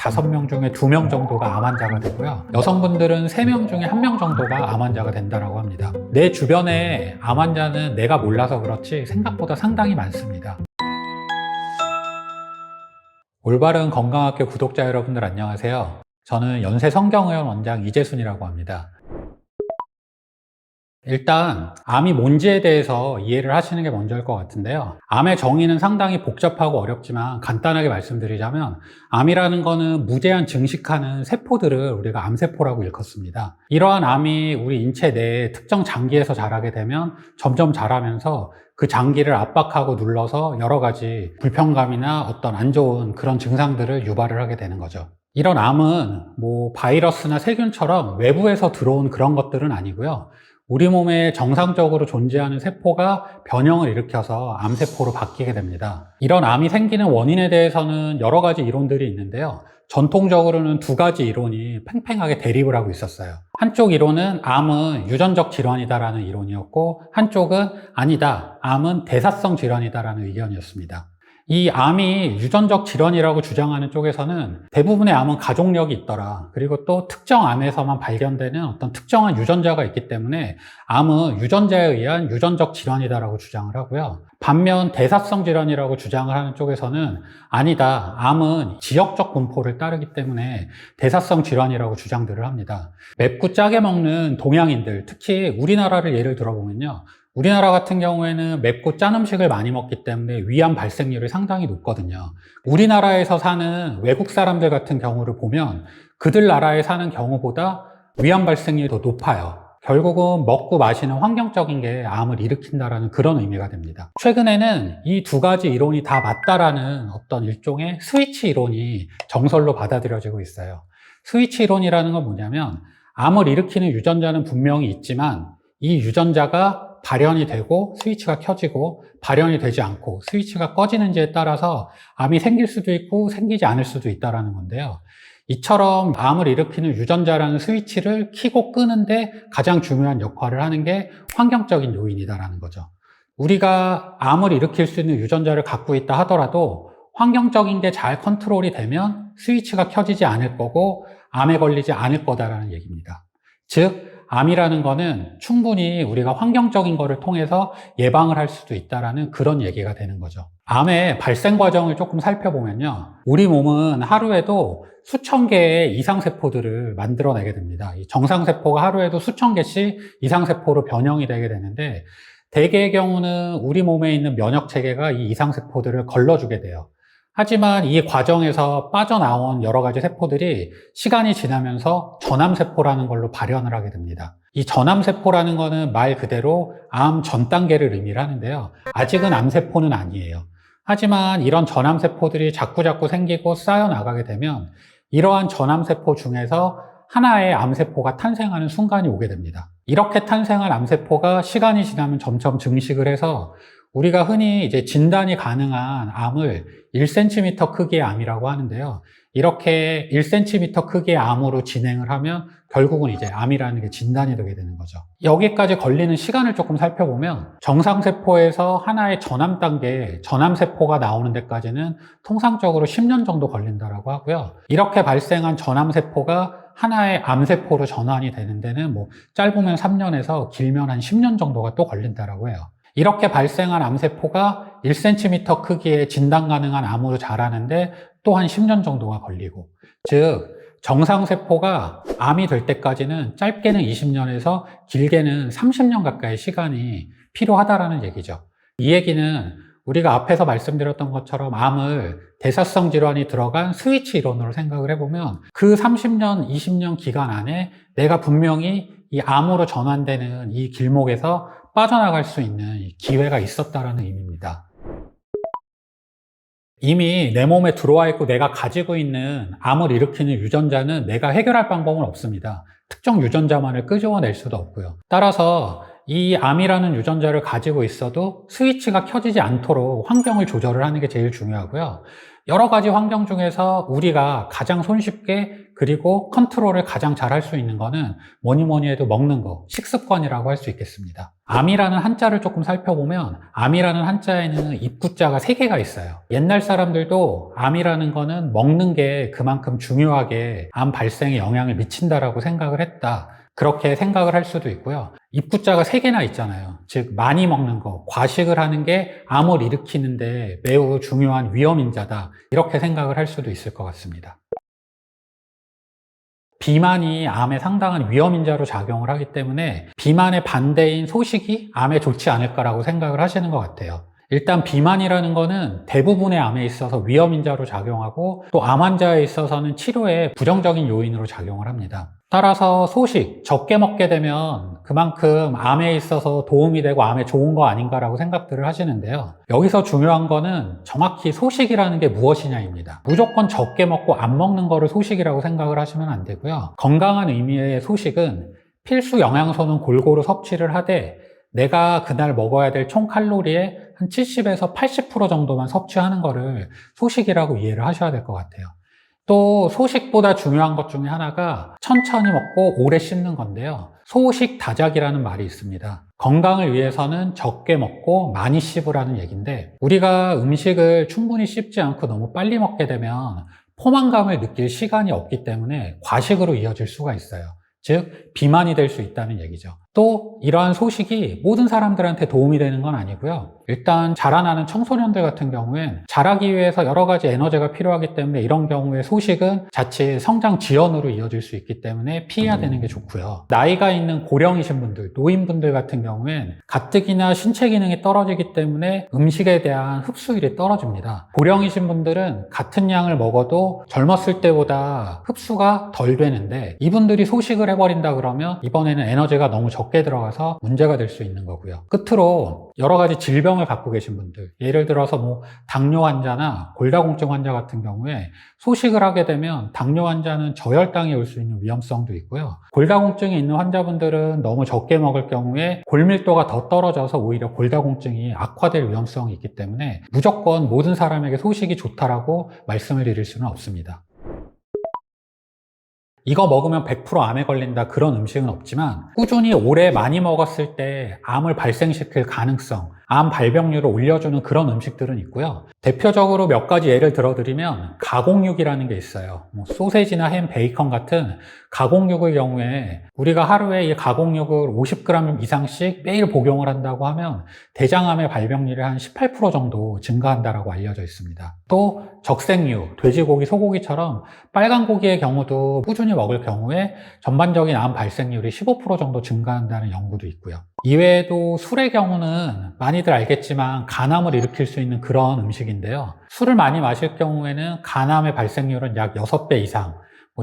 5명 중에 2명 정도가 암 환자가 되고요. 여성분들은 3명 중에 1명 정도가 암 환자가 된다고 합니다. 내 주변에 암 환자는 내가 몰라서 그렇지 생각보다 상당히 많습니다. 올바른 건강학교 구독자 여러분들 안녕하세요. 저는 연세성경의원 원장 이재순이라고 합니다. 일단 암이 뭔지에 대해서 이해를 하시는 게 먼저일 것 같은데요. 암의 정의는 상당히 복잡하고 어렵지만 간단하게 말씀드리자면 암이라는 거는 무제한 증식하는 세포들을 우리가 암세포라고 일컫습니다. 이러한 암이 우리 인체 내에 특정 장기에서 자라게 되면 점점 자라면서 그 장기를 압박하고 눌러서 여러 가지 불편감이나 어떤 안 좋은 그런 증상들을 유발을 하게 되는 거죠. 이런 암은 바이러스나 세균처럼 외부에서 들어온 그런 것들은 아니고요. 우리 몸에 정상적으로 존재하는 세포가 변형을 일으켜서 암세포로 바뀌게 됩니다. 이런 암이 생기는 원인에 대해서는 여러 가지 이론들이 있는데요. 전통적으로는 2가지 이론이 팽팽하게 대립을 하고 있었어요. 한쪽 이론은 암은 유전적 질환이다라는 이론이었고, 한쪽은 아니다, 암은 대사성 질환이다라는 의견이었습니다. 이 암이 유전적 질환이라고 주장하는 쪽에서는 대부분의 암은 가족력이 있더라. 그리고 또 특정 암에서만 발견되는 어떤 특정한 유전자가 있기 때문에 암은 유전자에 의한 유전적 질환이다라고 주장을 하고요. 반면 대사성 질환이라고 주장을 하는 쪽에서는 아니다, 암은 지역적 분포를 따르기 때문에 대사성 질환이라고 주장들을 합니다. 맵고 짜게 먹는 동양인들, 특히 우리나라를 예를 들어보면요. 우리나라 같은 경우에는 맵고 짠 음식을 많이 먹기 때문에 위암 발생률이 상당히 높거든요. 우리나라에서 사는 외국 사람들 같은 경우를 보면 그들 나라에 사는 경우보다 위암 발생률이 더 높아요. 결국은 먹고 마시는 환경적인 게 암을 일으킨다라는 그런 의미가 됩니다. 최근에는 이 2가지 이론이 다 맞다라는 어떤 일종의 스위치 이론이 정설로 받아들여지고 있어요. 스위치 이론이라는 건 뭐냐면 암을 일으키는 유전자는 분명히 있지만 이 유전자가 발현이 되고 스위치가 켜지고 발현이 되지 않고 스위치가 꺼지는지에 따라서 암이 생길 수도 있고 생기지 않을 수도 있다는 건데요. 이처럼 암을 일으키는 유전자라는 스위치를 켜고 끄는데 가장 중요한 역할을 하는 게 환경적인 요인이다라는 거죠. 우리가 암을 일으킬 수 있는 유전자를 갖고 있다 하더라도 환경적인 게 잘 컨트롤이 되면 스위치가 켜지지 않을 거고 암에 걸리지 않을 거다라는 얘기입니다. 즉 암이라는 거는 충분히 우리가 환경적인 거를 통해서 예방을 할 수도 있다라는 그런 얘기가 되는 거죠. 암의 발생 과정을 조금 살펴보면요. 우리 몸은 하루에도 수천 개의 이상세포들을 만들어내게 됩니다. 이 정상세포가 하루에도 수천 개씩 이상세포로 변형이 되게 되는데 대개의 경우는 우리 몸에 있는 면역체계가 이 이상세포들을 걸러주게 돼요. 하지만 이 과정에서 빠져나온 여러 가지 세포들이 시간이 지나면서 전암세포라는 걸로 발현을 하게 됩니다. 이 전암세포라는 거는 말 그대로 암 전 단계를 의미를 하는데요. 아직은 암세포는 아니에요. 하지만 이런 전암세포들이 자꾸자꾸 생기고 쌓여나가게 되면 이러한 전암세포 중에서 하나의 암세포가 탄생하는 순간이 오게 됩니다. 이렇게 탄생한 암세포가 시간이 지나면 점점 증식을 해서 우리가 흔히 이제 진단이 가능한 암을 1cm 크기의 암이라고 하는데요. 이렇게 1cm 크기의 암으로 진행을 하면 결국은 이제 암이라는 게 진단이 되게 되는 거죠. 여기까지 걸리는 시간을 조금 살펴보면 정상세포에서 하나의 전암 단계, 전암세포가 나오는 데까지는 통상적으로 10년 정도 걸린다고 하고요. 이렇게 발생한 전암세포가 하나의 암세포로 전환이 되는 데는 짧으면 3년에서 길면 한 10년 정도가 또 걸린다고 해요. 이렇게 발생한 암세포가 1cm 크기의 진단 가능한 암으로 자라는데 또 한 10년 정도가 걸리고, 즉 정상세포가 암이 될 때까지는 짧게는 20년에서 길게는 30년 가까이 시간이 필요하다라는 얘기죠. 이 얘기는 우리가 앞에서 말씀드렸던 것처럼 암을 대사성 질환이 들어간 스위치 이론으로 생각을 해보면 그 30년, 20년 기간 안에 내가 분명히 이 암으로 전환되는 이 길목에서 빠져나갈 수 있는 기회가 있었다라는 의미입니다. 이미 내 몸에 들어와 있고 내가 가지고 있는 암을 일으키는 유전자는 내가 해결할 방법은 없습니다. 특정 유전자만을 끄집어낼 수도 없고요. 따라서 이 암이라는 유전자를 가지고 있어도 스위치가 켜지지 않도록 환경을 조절을 하는 게 제일 중요하고요. 여러 가지 환경 중에서 우리가 가장 손쉽게 그리고 컨트롤을 가장 잘 할 수 있는 거는 뭐니 해도 먹는 거, 식습관이라고 할 수 있겠습니다. 암이라는 한자를 조금 살펴보면 암이라는 한자에는 입구자가 3개가 있어요. 옛날 사람들도 암이라는 거는 먹는 게 그만큼 중요하게 암 발생에 영향을 미친다라고 생각을 했다. 그렇게 생각을 할 수도 있고요. 입구자가 3개나 있잖아요. 즉 많이 먹는 거, 과식을 하는 게 암을 일으키는데 매우 중요한 위험인자다. 이렇게 생각을 할 수도 있을 것 같습니다. 비만이 암에 상당한 위험인자로 작용을 하기 때문에 비만의 반대인 소식이 암에 좋지 않을까라고 생각을 하시는 것 같아요. 일단 비만이라는 거는 대부분의 암에 있어서 위험인자로 작용하고 또 암 환자에 있어서는 치료에 부정적인 요인으로 작용을 합니다. 따라서 소식, 적게 먹게 되면 그만큼 암에 있어서 도움이 되고 암에 좋은 거 아닌가라고 생각들을 하시는데요. 여기서 중요한 거는 정확히 소식이라는 게 무엇이냐입니다. 무조건 적게 먹고 안 먹는 거를 소식이라고 생각을 하시면 안 되고요. 건강한 의미의 소식은 필수 영양소는 골고루 섭취를 하되 내가 그날 먹어야 될 총 칼로리의 한 70에서 80% 정도만 섭취하는 거를 소식이라고 이해를 하셔야 될 것 같아요. 또 소식보다 중요한 것 중에 하나가 천천히 먹고 오래 씹는 건데요. 소식다작이라는 말이 있습니다. 건강을 위해서는 적게 먹고 많이 씹으라는 얘기인데 우리가 음식을 충분히 씹지 않고 너무 빨리 먹게 되면 포만감을 느낄 시간이 없기 때문에 과식으로 이어질 수가 있어요. 즉 비만이 될 수 있다는 얘기죠. 또 이러한 소식이 모든 사람들한테 도움이 되는 건 아니고요. 일단 자라나는 청소년들 같은 경우엔 자라기 위해서 여러 가지 에너지가 필요하기 때문에 이런 경우에 소식은 자칫 성장 지연으로 이어질 수 있기 때문에 피해야 되는 게 좋고요. 나이가 있는 고령이신 분들, 노인분들 같은 경우엔 가뜩이나 신체 기능이 떨어지기 때문에 음식에 대한 흡수율이 떨어집니다. 고령이신 분들은 같은 양을 먹어도 젊었을 때보다 흡수가 덜 되는데 이분들이 소식을 해버린다 그러면 이번에는 에너지가 너무 적게 들어가서 문제가 될 수 있는 거고요. 끝으로 여러 가지 질병을 갖고 계신 분들, 예를 들어서 당뇨 환자나 골다공증 환자 같은 경우에 소식을 하게 되면 당뇨 환자는 저혈당이 올 수 있는 위험성도 있고요. 골다공증이 있는 환자분들은 너무 적게 먹을 경우에 골밀도가 더 떨어져서 오히려 골다공증이 악화될 위험성이 있기 때문에 무조건 모든 사람에게 소식이 좋다라고 말씀을 드릴 수는 없습니다. 이거 먹으면 100% 암에 걸린다 그런 음식은 없지만 꾸준히 오래 많이 먹었을 때 암을 발생시킬 가능성, 암 발병률을 올려주는 그런 음식들은 있고요. 대표적으로 몇 가지 예를 들어드리면 가공육이라는 게 있어요. 소세지나 햄, 베이컨 같은 가공육의 경우에 우리가 하루에 이 가공육을 50g 이상씩 매일 복용을 한다고 하면 대장암의 발병률이 한 18% 정도 증가한다고 알려져 있습니다. 또 적색류, 돼지고기, 소고기처럼 빨간 고기의 경우도 꾸준히 먹을 경우에 전반적인 암 발생률이 15% 정도 증가한다는 연구도 있고요. 이외에도 술의 경우는 많이들 알겠지만 간암을 일으킬 수 있는 그런 음식인데요. 술을 많이 마실 경우에는 간암의 발생률은 약 6배 이상,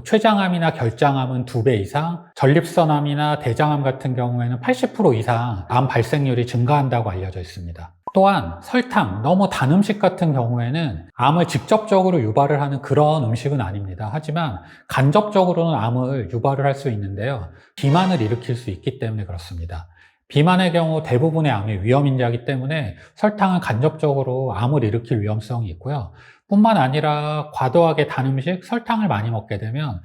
췌장암이나 결장암은 2배 이상, 전립선암이나 대장암 같은 경우에는 80% 이상 암 발생률이 증가한다고 알려져 있습니다. 또한 설탕, 너무 단 음식 같은 경우에는 암을 직접적으로 유발을 하는 그런 음식은 아닙니다. 하지만 간접적으로는 암을 유발을 할 수 있는데요. 비만을 일으킬 수 있기 때문에 그렇습니다. 비만의 경우 대부분의 암이 위험인자이기 때문에 설탕은 간접적으로 암을 일으킬 위험성이 있고요. 뿐만 아니라 과도하게 단 음식, 설탕을 많이 먹게 되면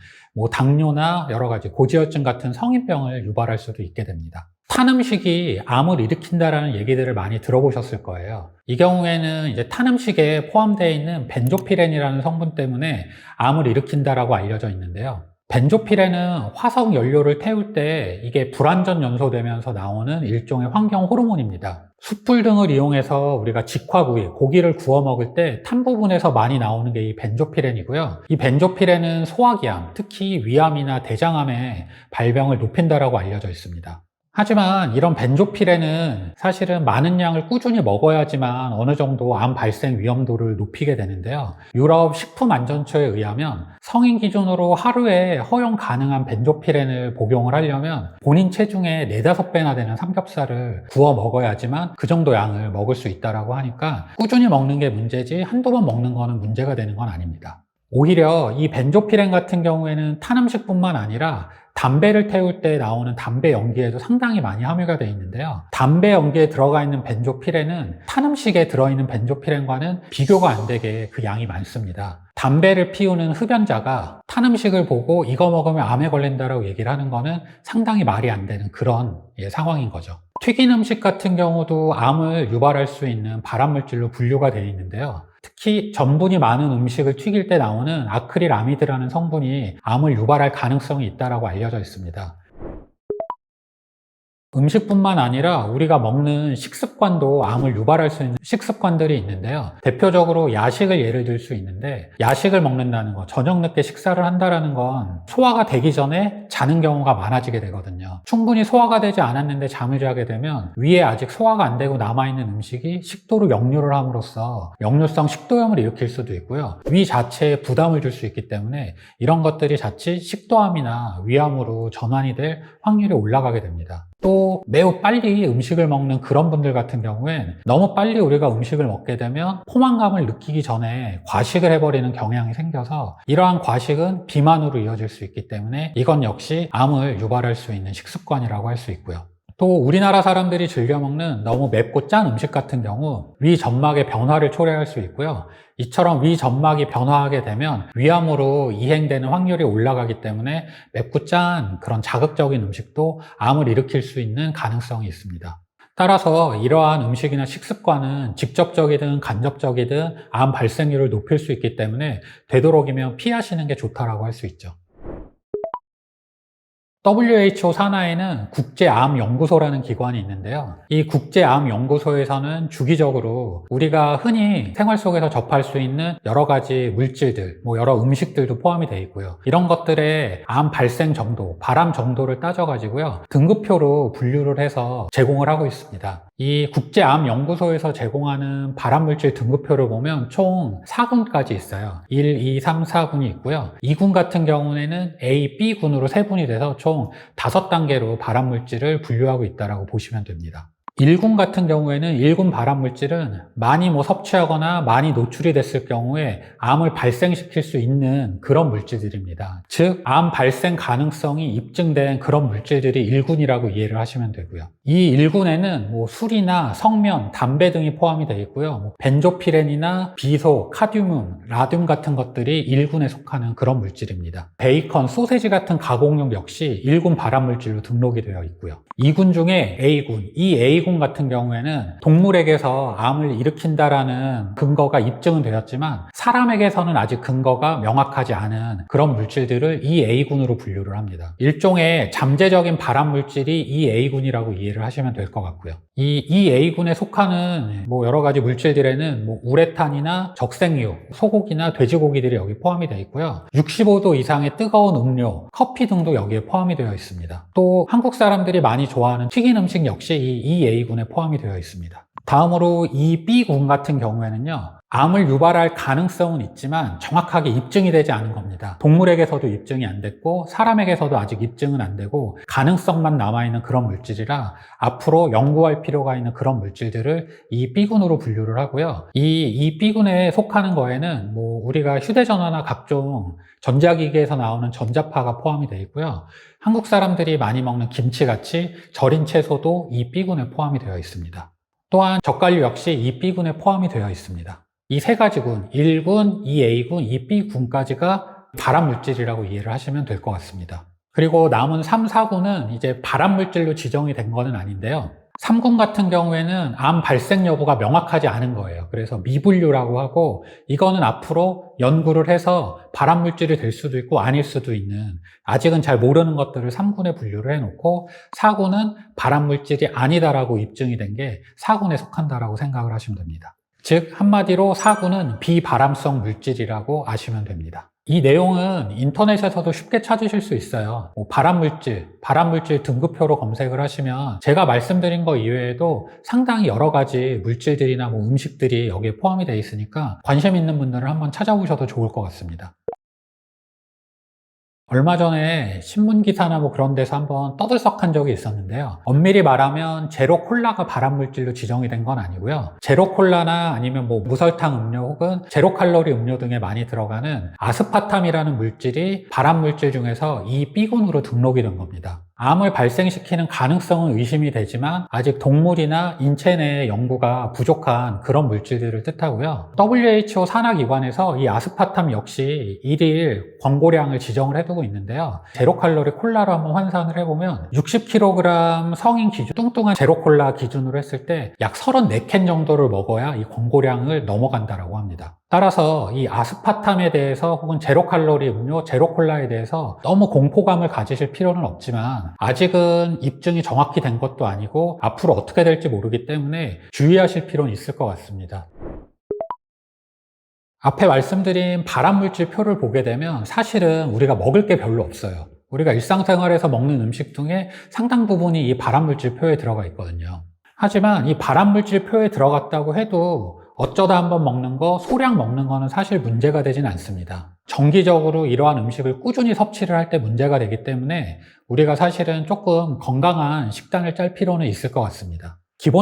당뇨나 여러 가지 고지혈증 같은 성인병을 유발할 수도 있게 됩니다. 탄 음식이 암을 일으킨다라는 얘기들을 많이 들어보셨을 거예요. 이 경우에는 이제 탄 음식에 포함되어 있는 벤조피렌이라는 성분 때문에 암을 일으킨다라고 알려져 있는데요. 벤조피렌은 화석 연료를 태울 때 이게 불완전 연소되면서 나오는 일종의 환경 호르몬입니다. 숯불 등을 이용해서 우리가 직화구이, 고기를 구워 먹을 때 탄 부분에서 많이 나오는 게 이 벤조피렌이고요. 이 벤조피렌은 소화기암, 특히 위암이나 대장암의 발병을 높인다라고 알려져 있습니다. 하지만 이런 벤조피렌은 사실은 많은 양을 꾸준히 먹어야지만 어느 정도 암 발생 위험도를 높이게 되는데요. 유럽 식품안전처에 의하면 성인 기준으로 하루에 허용 가능한 벤조피렌을 복용을 하려면 본인 체중의 4-5배나 되는 삼겹살을 구워 먹어야지만 그 정도 양을 먹을 수 있다고 하니까 꾸준히 먹는 게 문제지 한두 번 먹는 거는 문제가 되는 건 아닙니다. 오히려 이 벤조피렌 같은 경우에는 탄 음식뿐만 아니라 담배를 태울 때 나오는 담배 연기에도 상당히 많이 함유가 되어 있는데요. 담배 연기에 들어가 있는 벤조피렌은 탄 음식에 들어있는 벤조피렌과는 비교가 안 되게 그 양이 많습니다. 담배를 피우는 흡연자가 탄 음식을 보고 이거 먹으면 암에 걸린다라고 얘기를 하는 거는 상당히 말이 안 되는 그런 상황인 거죠. 튀긴 음식 같은 경우도 암을 유발할 수 있는 발암물질로 분류가 되어 있는데요. 특히 전분이 많은 음식을 튀길 때 나오는 아크릴아미드라는 성분이 암을 유발할 가능성이 있다고 알려져 있습니다. 음식뿐만 아니라 우리가 먹는 식습관도 암을 유발할 수 있는 식습관들이 있는데요. 대표적으로 야식을 예를 들 수 있는데, 야식을 먹는다는 거, 저녁 늦게 식사를 한다는 건 소화가 되기 전에 자는 경우가 많아지게 되거든요. 충분히 소화가 되지 않았는데 잠을 자게 되면 위에 아직 소화가 안 되고 남아있는 음식이 식도로 역류를 함으로써 역류성 식도염을 일으킬 수도 있고요. 위 자체에 부담을 줄 수 있기 때문에 이런 것들이 자칫 식도암이나 위암으로 전환이 될 확률이 올라가게 됩니다. 또 매우 빨리 음식을 먹는 그런 분들 같은 경우엔 너무 빨리 우리가 음식을 먹게 되면 포만감을 느끼기 전에 과식을 해버리는 경향이 생겨서 이러한 과식은 비만으로 이어질 수 있기 때문에 이건 역시 암을 유발할 수 있는 식습관이라고 할 수 있고요. 또 우리나라 사람들이 즐겨 먹는 너무 맵고 짠 음식 같은 경우 위 점막의 변화를 초래할 수 있고요. 이처럼 위 점막이 변화하게 되면 위암으로 이행되는 확률이 올라가기 때문에 맵고 짠 그런 자극적인 음식도 암을 일으킬 수 있는 가능성이 있습니다. 따라서 이러한 음식이나 식습관은 직접적이든 간접적이든 암 발생률을 높일 수 있기 때문에 되도록이면 피하시는 게 좋다라고 할 수 있죠. WHO 산하에는 국제암연구소라는 기관이 있는데요. 이 국제암연구소에서는 주기적으로 우리가 흔히 생활 속에서 접할 수 있는 여러 가지 물질들, 여러 음식들도 포함이 되어 있고요. 이런 것들의 암 발생 정도, 발암 정도를 따져가지고요. 등급표로 분류를 해서 제공을 하고 있습니다. 이 국제암연구소에서 제공하는 발암물질 등급표를 보면 총 4군까지 있어요. 1, 2, 3, 4군이 있고요. 2군 같은 경우에는 A, B군으로 세분이 돼서 총 5단계로 발암물질을 분류하고 있다고 보시면 됩니다. 1군 같은 경우에는 1군 발암물질은 많이 섭취하거나 많이 노출이 됐을 경우에 암을 발생시킬 수 있는 그런 물질들입니다. 즉, 암 발생 가능성이 입증된 그런 물질들이 1군이라고 이해를 하시면 되고요. 이 1군에는 술이나 성면, 담배 등이 포함이 되어 있고요. 벤조피렌이나 비소, 카듐, 라듐 같은 것들이 1군에 속하는 그런 물질입니다. 베이컨, 소세지 같은 가공육 역시 1군 발암물질로 등록이 되어 있고요. 2군 중에 A군, 이 A군 같은 경우에는 동물에게서 암을 일으킨다라는 근거가 입증은 되었지만 사람에게서는 아직 근거가 명확하지 않은 그런 물질들을 이 A군으로 분류를 합니다. 일종의 잠재적인 발암물질이 이 A군이라고 이해를 하시면 될 것 같고요. 이 A군에 속하는 여러 가지 물질들에는 우레탄이나 적색유, 소고기나 돼지고기들이 여기 포함이 되어 있고요. 65도 이상의 뜨거운 음료, 커피 등도 여기에 포함이 되어 있습니다. 또 한국 사람들이 많이 좋아하는 튀긴 음식 역시 이 A군에 포함이 되어 있습니다. 다음으로 이 B군 같은 경우에는요. 암을 유발할 가능성은 있지만 정확하게 입증이 되지 않은 겁니다. 동물에게서도 입증이 안 됐고 사람에게서도 아직 입증은 안 되고 가능성만 남아있는 그런 물질이라 앞으로 연구할 필요가 있는 그런 물질들을 이 B군으로 분류를 하고요. 이 B군에 속하는 거에는 우리가 휴대전화나 각종 전자기기에서 나오는 전자파가 포함이 되어 있고요. 한국 사람들이 많이 먹는 김치같이 절인 채소도 이 B군에 포함이 되어 있습니다. 또한 젓갈류 역시 이 B군에 포함이 되어 있습니다. 이 세 가지 군, 1군, 2A군, 2B군까지가 발암물질이라고 이해를 하시면 될 것 같습니다. 그리고 남은 3, 4군은 이제 발암물질로 지정이 된 거는 아닌데요. 3군 같은 경우에는 암 발생 여부가 명확하지 않은 거예요. 그래서 미분류라고 하고 이거는 앞으로 연구를 해서 발암물질이 될 수도 있고 아닐 수도 있는 아직은 잘 모르는 것들을 3군에 분류를 해놓고 4군은 발암물질이 아니다라고 입증이 된 게 4군에 속한다라고 생각을 하시면 됩니다. 즉 한마디로 4군은 비발암성 물질이라고 아시면 됩니다. 이 내용은 인터넷에서도 쉽게 찾으실 수 있어요. 발암물질 등급표로 검색을 하시면 제가 말씀드린 거 이외에도 상당히 여러 가지 물질들이나 음식들이 여기에 포함이 되어 있으니까 관심 있는 분들은 한번 찾아보셔도 좋을 것 같습니다. 얼마 전에 신문기사나 뭐 그런 데서 한번 떠들썩한 적이 있었는데요. 엄밀히 말하면 제로콜라가 발암물질로 지정이 된 건 아니고요. 제로콜라나 아니면 뭐 무설탕 음료 혹은 제로칼로리 음료 등에 많이 들어가는 아스파탐이라는 물질이 발암물질 중에서 이 B군으로 등록이 된 겁니다. 암을 발생시키는 가능성은 의심이 되지만 아직 동물이나 인체 내의 연구가 부족한 그런 물질들을 뜻하고요. WHO 산하기관에서 이 아스파탐 역시 1일 권고량을 지정을 해두고 있는데요. 제로칼로리 콜라로 한번 환산을 해보면 60kg 성인 기준, 뚱뚱한 제로콜라 기준으로 했을 때 약 34캔 정도를 먹어야 이 권고량을 넘어간다라고 합니다. 따라서 이 아스파탐에 대해서 혹은 제로칼로리 음료, 제로콜라에 대해서 너무 공포감을 가지실 필요는 없지만 아직은 입증이 정확히 된 것도 아니고 앞으로 어떻게 될지 모르기 때문에 주의하실 필요는 있을 것 같습니다. 앞에 말씀드린 발암물질 표를 보게 되면 사실은 우리가 먹을 게 별로 없어요. 우리가 일상생활에서 먹는 음식 중에 상당 부분이 이 발암물질 표에 들어가 있거든요. 하지만 이 발암물질 표에 들어갔다고 해도 어쩌다 한번 먹는 거, 소량 먹는 거는 사실 문제가 되진 않습니다. 정기적으로 이러한 음식을 꾸준히 섭취를 할 때 문제가 되기 때문에 우리가 사실은 조금 건강한 식단을 짤 필요는 있을 것 같습니다.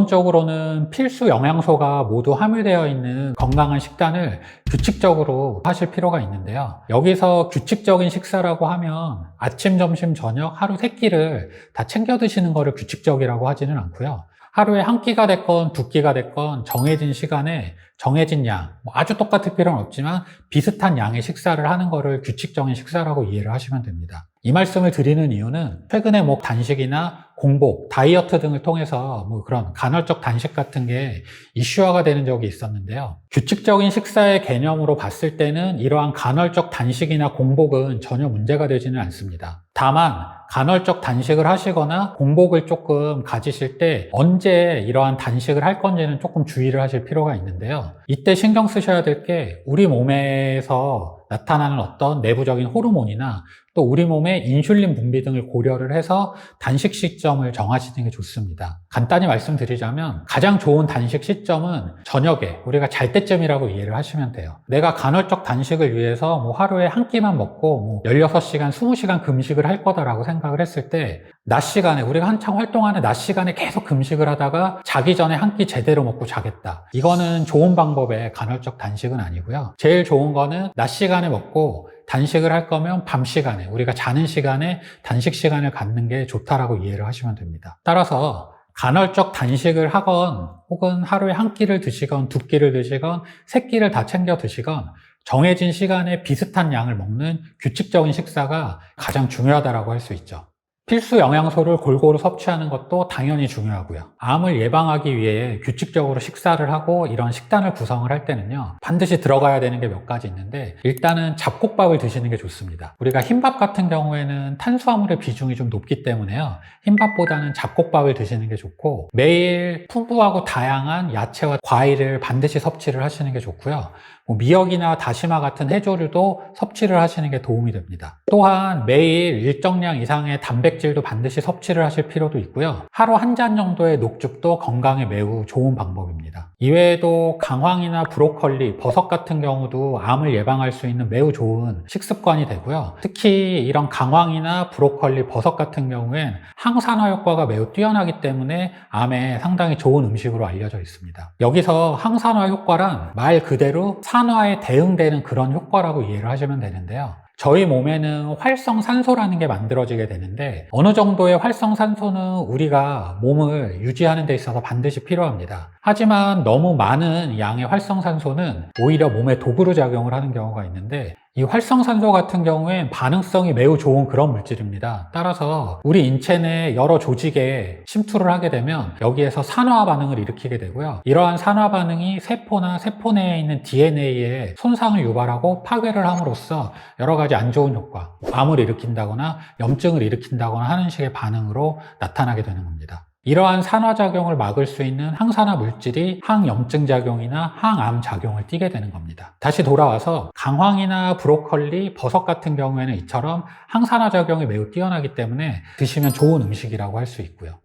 기본적으로는 필수 영양소가 모두 함유되어 있는 건강한 식단을 규칙적으로 하실 필요가 있는데요. 여기서 규칙적인 식사라고 하면 아침, 점심, 저녁 하루 3끼를 다 챙겨 드시는 거를 규칙적이라고 하지는 않고요. 하루에 한 끼가 됐건 두 끼가 됐건 정해진 시간에 정해진 양, 아주 똑같을 필요는 없지만 비슷한 양의 식사를 하는 거를 규칙적인 식사라고 이해를 하시면 됩니다. 이 말씀을 드리는 이유는 최근에 뭐 단식이나 공복, 다이어트 등을 통해서 뭐 그런 간헐적 단식 같은 게 이슈화가 되는 적이 있었는데요. 규칙적인 식사의 개념으로 봤을 때는 이러한 간헐적 단식이나 공복은 전혀 문제가 되지는 않습니다. 다만 간헐적 단식을 하시거나 공복을 조금 가지실 때 언제 이러한 단식을 할 건지는 조금 주의를 하실 필요가 있는데요. 이때 신경 쓰셔야 될 게 우리 몸에서 나타나는 어떤 내부적인 호르몬이나 또 우리 몸의 인슐린 분비 등을 고려를 해서 단식 시점을 정하시는 게 좋습니다. 간단히 말씀드리자면 가장 좋은 단식 시점은 저녁에 우리가 잘 때쯤이라고 이해를 하시면 돼요. 내가 간헐적 단식을 위해서 뭐 하루에 한 끼만 먹고 뭐 16시간, 20시간 금식을 할 거다라고 생각을 했을 때 낮 시간에 우리가 한창 활동하는 낮 시간에 계속 금식을 하다가 자기 전에 한 끼 제대로 먹고 자겠다. 이거는 좋은 방법의 간헐적 단식은 아니고요. 제일 좋은 거는 낮 시간에 먹고 단식을 할 거면 밤 시간에 우리가 자는 시간에 단식 시간을 갖는 게 좋다라고 이해를 하시면 됩니다. 따라서 간헐적 단식을 하건 혹은 하루에 한 끼를 드시건 두 끼를 드시건 세 끼를 다 챙겨 드시건 정해진 시간에 비슷한 양을 먹는 규칙적인 식사가 가장 중요하다고 할 수 있죠. 필수 영양소를 골고루 섭취하는 것도 당연히 중요하고요. 암을 예방하기 위해 규칙적으로 식사를 하고 이런 식단을 구성을 할 때는요, 반드시 들어가야 되는 게 몇 가지 있는데 일단은 잡곡밥을 드시는 게 좋습니다. 우리가 흰밥 같은 경우에는 탄수화물의 비중이 좀 높기 때문에요, 흰밥보다는 잡곡밥을 드시는 게 좋고 매일 풍부하고 다양한 야채와 과일을 반드시 섭취를 하시는 게 좋고요. 미역이나 다시마 같은 해조류도 섭취를 하시는 게 도움이 됩니다. 또한 매일 일정량 이상의 단백질도 반드시 섭취를 하실 필요도 있고요. 하루 한 잔 정도의 녹즙도 건강에 매우 좋은 방법입니다. 이외에도 강황이나 브로콜리, 버섯 같은 경우도 암을 예방할 수 있는 매우 좋은 식습관이 되고요. 특히 이런 강황이나 브로콜리, 버섯 같은 경우엔 항산화 효과가 매우 뛰어나기 때문에 암에 상당히 좋은 음식으로 알려져 있습니다. 여기서 항산화 효과란 말 그대로 산화에 대응되는 그런 효과라고 이해를 하시면 되는데요. 저희 몸에는 활성산소라는 게 만들어지게 되는데 어느 정도의 활성산소는 우리가 몸을 유지하는 데 있어서 반드시 필요합니다. 하지만 너무 많은 양의 활성산소는 오히려 몸에 도구로 작용을 하는 경우가 있는데 이 활성산소 같은 경우엔 반응성이 매우 좋은 그런 물질입니다. 따라서 우리 인체 내 여러 조직에 침투를 하게 되면 여기에서 산화 반응을 일으키게 되고요. 이러한 산화 반응이 세포나 세포 내에 있는 DNA에 손상을 유발하고 파괴를 함으로써 여러 가지 안 좋은 효과, 암을 일으킨다거나 염증을 일으킨다거나 하는 식의 반응으로 나타나게 되는 겁니다. 이러한 산화작용을 막을 수 있는 항산화 물질이 항염증 작용이나 항암 작용을 띠게 되는 겁니다. 다시 돌아와서 강황이나 브로콜리, 버섯 같은 경우에는 이처럼 항산화 작용이 매우 뛰어나기 때문에 드시면 좋은 음식이라고 할 수 있고요.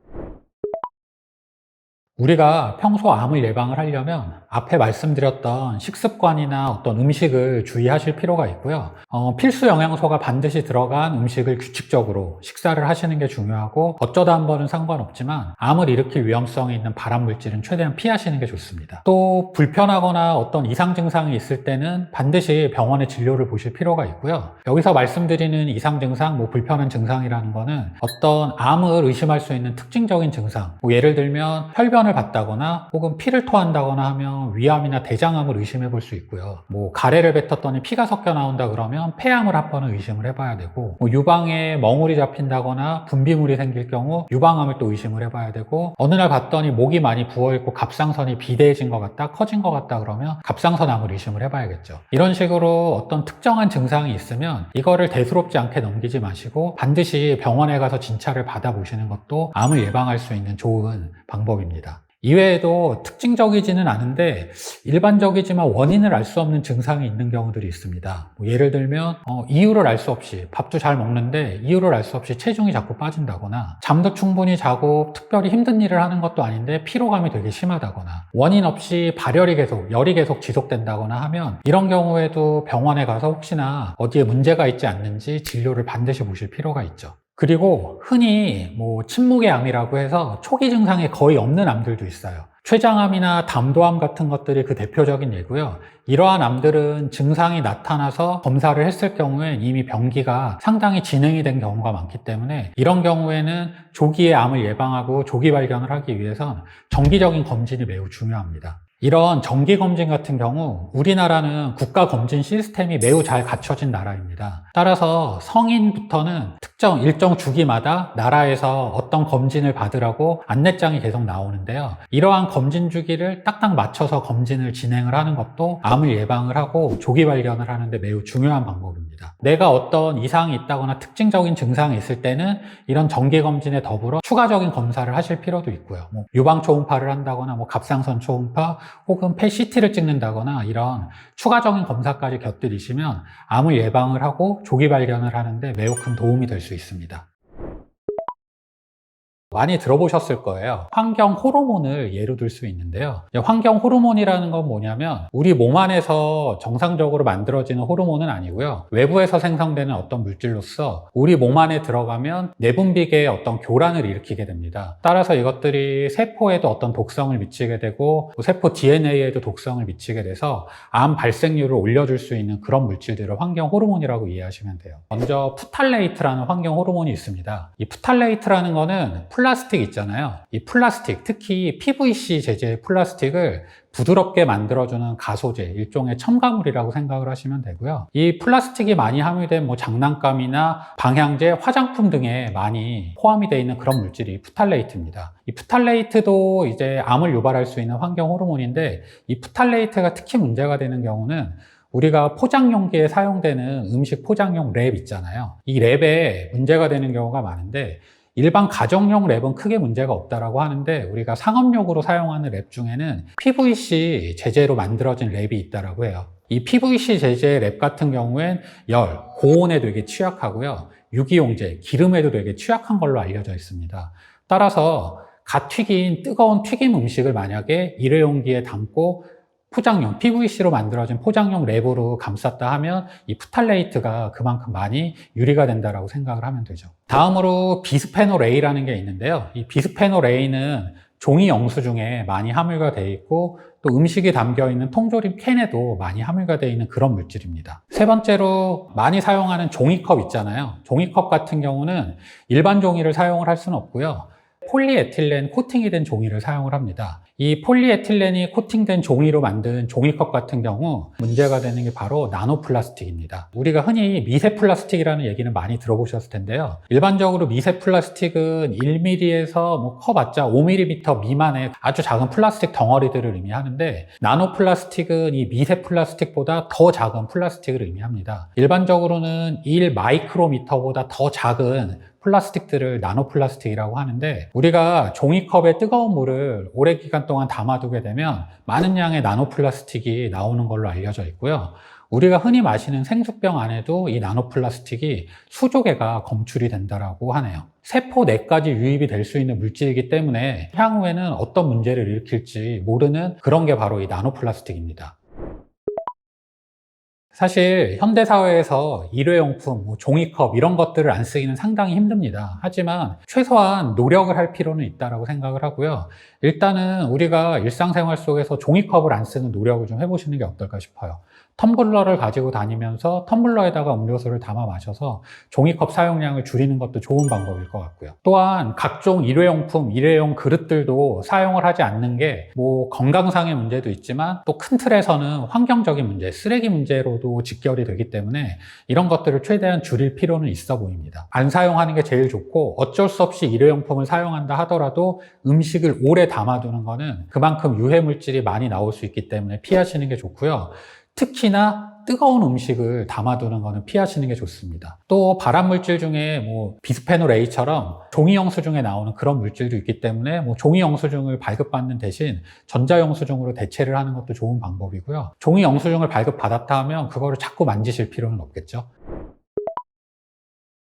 우리가 평소 암을 예방을 하려면 앞에 말씀드렸던 식습관이나 어떤 음식을 주의하실 필요가 있고요. 필수 영양소가 반드시 들어간 음식을 규칙적으로 식사를 하시는 게 중요하고, 어쩌다 한 번은 상관없지만 암을 일으킬 위험성이 있는 발암 물질은 최대한 피하시는 게 좋습니다. 또 불편하거나 어떤 이상 증상이 있을 때는 반드시 병원의 진료를 보실 필요가 있고요. 여기서 말씀드리는 이상 증상, 불편한 증상이라는 거는 어떤 암을 의심할 수 있는 특징적인 증상, 예를 들면 혈변을 봤다거나 혹은 피를 토한다거나 하면 위암이나 대장암을 의심해 볼 수 있고요. 가래를 뱉었더니 피가 섞여 나온다 그러면 폐암을 한 번은 의심을 해봐야 되고, 유방에 멍울이 잡힌다거나 분비물이 생길 경우 유방암을 또 의심을 해봐야 되고, 어느 날 봤더니 목이 많이 부어있고 갑상선이 비대해진 것 같다, 커진 것 같다 그러면 갑상선암을 의심을 해봐야겠죠. 이런 식으로 어떤 특정한 증상이 있으면 이거를 대수롭지 않게 넘기지 마시고 반드시 병원에 가서 진찰을 받아보시는 것도 암을 예방할 수 있는 좋은 방법입니다. 이외에도 특징적이지는 않은데 일반적이지만 원인을 알 수 없는 증상이 있는 경우들이 있습니다. 예를 들면 이유를 알 수 없이 밥도 잘 먹는데 이유를 알 수 없이 체중이 자꾸 빠진다거나, 잠도 충분히 자고 특별히 힘든 일을 하는 것도 아닌데 피로감이 되게 심하다거나, 원인 없이 발열이 계속, 열이 계속 지속된다거나 하면 이런 경우에도 병원에 가서 혹시나 어디에 문제가 있지 않는지 진료를 반드시 보실 필요가 있죠. 그리고 흔히 침묵의 암이라고 해서 초기 증상이 거의 없는 암들도 있어요. 췌장암이나 담도암 같은 것들이 그 대표적인 예고요. 이러한 암들은 증상이 나타나서 검사를 했을 경우엔 이미 병기가 상당히 진행이 된 경우가 많기 때문에 이런 경우에는 조기에 암을 예방하고 조기 발견을 하기 위해선 정기적인 검진이 매우 중요합니다. 이런 정기검진 같은 경우 우리나라는 국가검진 시스템이 매우 잘 갖춰진 나라입니다. 따라서 성인부터는 특정 일정 주기마다 나라에서 어떤 검진을 받으라고 안내장이 계속 나오는데요. 이러한 검진 주기를 딱딱 맞춰서 검진을 진행을 하는 것도 암을 예방을 하고 조기 발견을 하는 데 매우 중요한 방법입니다. 내가 어떤 이상이 있다거나 특징적인 증상이 있을 때는 이런 정기검진에 더불어 추가적인 검사를 하실 필요도 있고요. 유방 초음파를 한다거나 갑상선 초음파 혹은 폐 CT를 찍는다거나 이런 추가적인 검사까지 곁들이시면 암을 예방을 하고 조기 발견을 하는데 매우 큰 도움이 될 수 있습니다. 많이 들어보셨을 거예요. 환경 호르몬을 예로 들 수 있는데요. 환경 호르몬이라는 건 뭐냐면 우리 몸 안에서 정상적으로 만들어지는 호르몬은 아니고요. 외부에서 생성되는 어떤 물질로서 우리 몸 안에 들어가면 내분비계에 어떤 교란을 일으키게 됩니다. 따라서 이것들이 세포에도 어떤 독성을 미치게 되고 세포 DNA에도 독성을 미치게 돼서 암 발생률을 올려줄 수 있는 그런 물질들을 환경 호르몬이라고 이해하시면 돼요. 먼저 프탈레이트라는 환경 호르몬이 있습니다. 이 프탈레이트라는 거는 플라스틱 있잖아요. 이 플라스틱, 특히 PVC 재질의 플라스틱을 부드럽게 만들어주는 가소제, 일종의 첨가물이라고 생각을 하시면 되고요. 이 플라스틱이 많이 함유된 장난감이나 방향제, 화장품 등에 많이 포함이 되어 있는 그런 물질이 프탈레이트입니다. 이 프탈레이트도 이제 암을 유발할 수 있는 환경 호르몬인데, 이 프탈레이트가 특히 문제가 되는 경우는 우리가 포장 용기에 사용되는 음식 포장용 랩 있잖아요. 이 랩에 문제가 되는 경우가 많은데, 일반 가정용 랩은 크게 문제가 없다라고 하는데 우리가 상업용으로 사용하는 랩 중에는 PVC 재재로 만들어진 랩이 있다라고 해요. 이 PVC 재재 랩 같은 경우엔 열, 고온에 되게 취약하고요. 유기용제, 기름에도 되게 취약한 걸로 알려져 있습니다. 따라서 갓 튀긴 뜨거운 튀김 음식을 만약에 일회용기에 담고 포장용, PVC로 만들어진 포장용 랩으로 감쌌다 하면 이 프탈레이트가 그만큼 많이 유리가 된다라고 생각을 하면 되죠. 다음으로 비스페놀 A라는 게 있는데요. 이 비스페놀 A는 종이 영수 중에 많이 함유가 되어 있고 또 음식이 담겨 있는 통조림 캔에도 많이 함유가 되어 있는 그런 물질입니다. 세 번째로 많이 사용하는 종이컵 있잖아요. 종이컵 같은 경우는 일반 종이를 사용을 할 수는 없고요. 폴리에틸렌 코팅이 된 종이를 사용을 합니다. 이 폴리에틸렌이 코팅된 종이로 만든 종이컵 같은 경우 문제가 되는 게 바로 나노플라스틱입니다. 우리가 흔히 미세 플라스틱이라는 얘기는 많이 들어보셨을 텐데요. 일반적으로 미세 플라스틱은 1mm에서 커봤자 5mm 미만의 아주 작은 플라스틱 덩어리들을 의미하는데, 나노플라스틱은 이 미세 플라스틱보다 더 작은 플라스틱을 의미합니다. 일반적으로는 1마이크로미터보다 더 작은 플라스틱들을 나노플라스틱이라고 하는데, 우리가 종이컵에 뜨거운 물을 오랜 기간 동안 담아두게 되면 많은 양의 나노플라스틱이 나오는 걸로 알려져 있고요. 우리가 흔히 마시는 생수병 안에도 이 나노플라스틱이 수조 개가 검출이 된다라고 하네요. 세포 내까지 유입이 될 수 있는 물질이기 때문에 향후에는 어떤 문제를 일으킬지 모르는 그런 게 바로 이 나노플라스틱입니다. 사실 현대사회에서 일회용품, 종이컵 이런 것들을 안 쓰기는 상당히 힘듭니다. 하지만 최소한 노력을 할 필요는 있다고 생각을 하고요. 일단은 우리가 일상생활 속에서 종이컵을 안 쓰는 노력을 좀 해보시는 게 어떨까 싶어요. 텀블러를 가지고 다니면서 텀블러에다가 음료수를 담아 마셔서 종이컵 사용량을 줄이는 것도 좋은 방법일 것 같고요. 또한 각종 일회용품, 일회용 그릇들도 사용을 하지 않는 게 건강상의 문제도 있지만 또 큰 틀에서는 환경적인 문제, 쓰레기 문제로도 직결이 되기 때문에 이런 것들을 최대한 줄일 필요는 있어 보입니다. 안 사용하는 게 제일 좋고 어쩔 수 없이 일회용품을 사용한다 하더라도 음식을 오래 담아두는 거는 그만큼 유해 물질이 많이 나올 수 있기 때문에 피하시는 게 좋고요. 특히나 뜨거운 음식을 담아두는 것은 피하시는 게 좋습니다. 또 발암물질 중에 비스페놀 A처럼 종이 영수증에 나오는 그런 물질도 있기 때문에 종이 영수증을 발급받는 대신 전자 영수증으로 대체를 하는 것도 좋은 방법이고요. 종이 영수증을 발급받았다 하면 그거를 자꾸 만지실 필요는 없겠죠.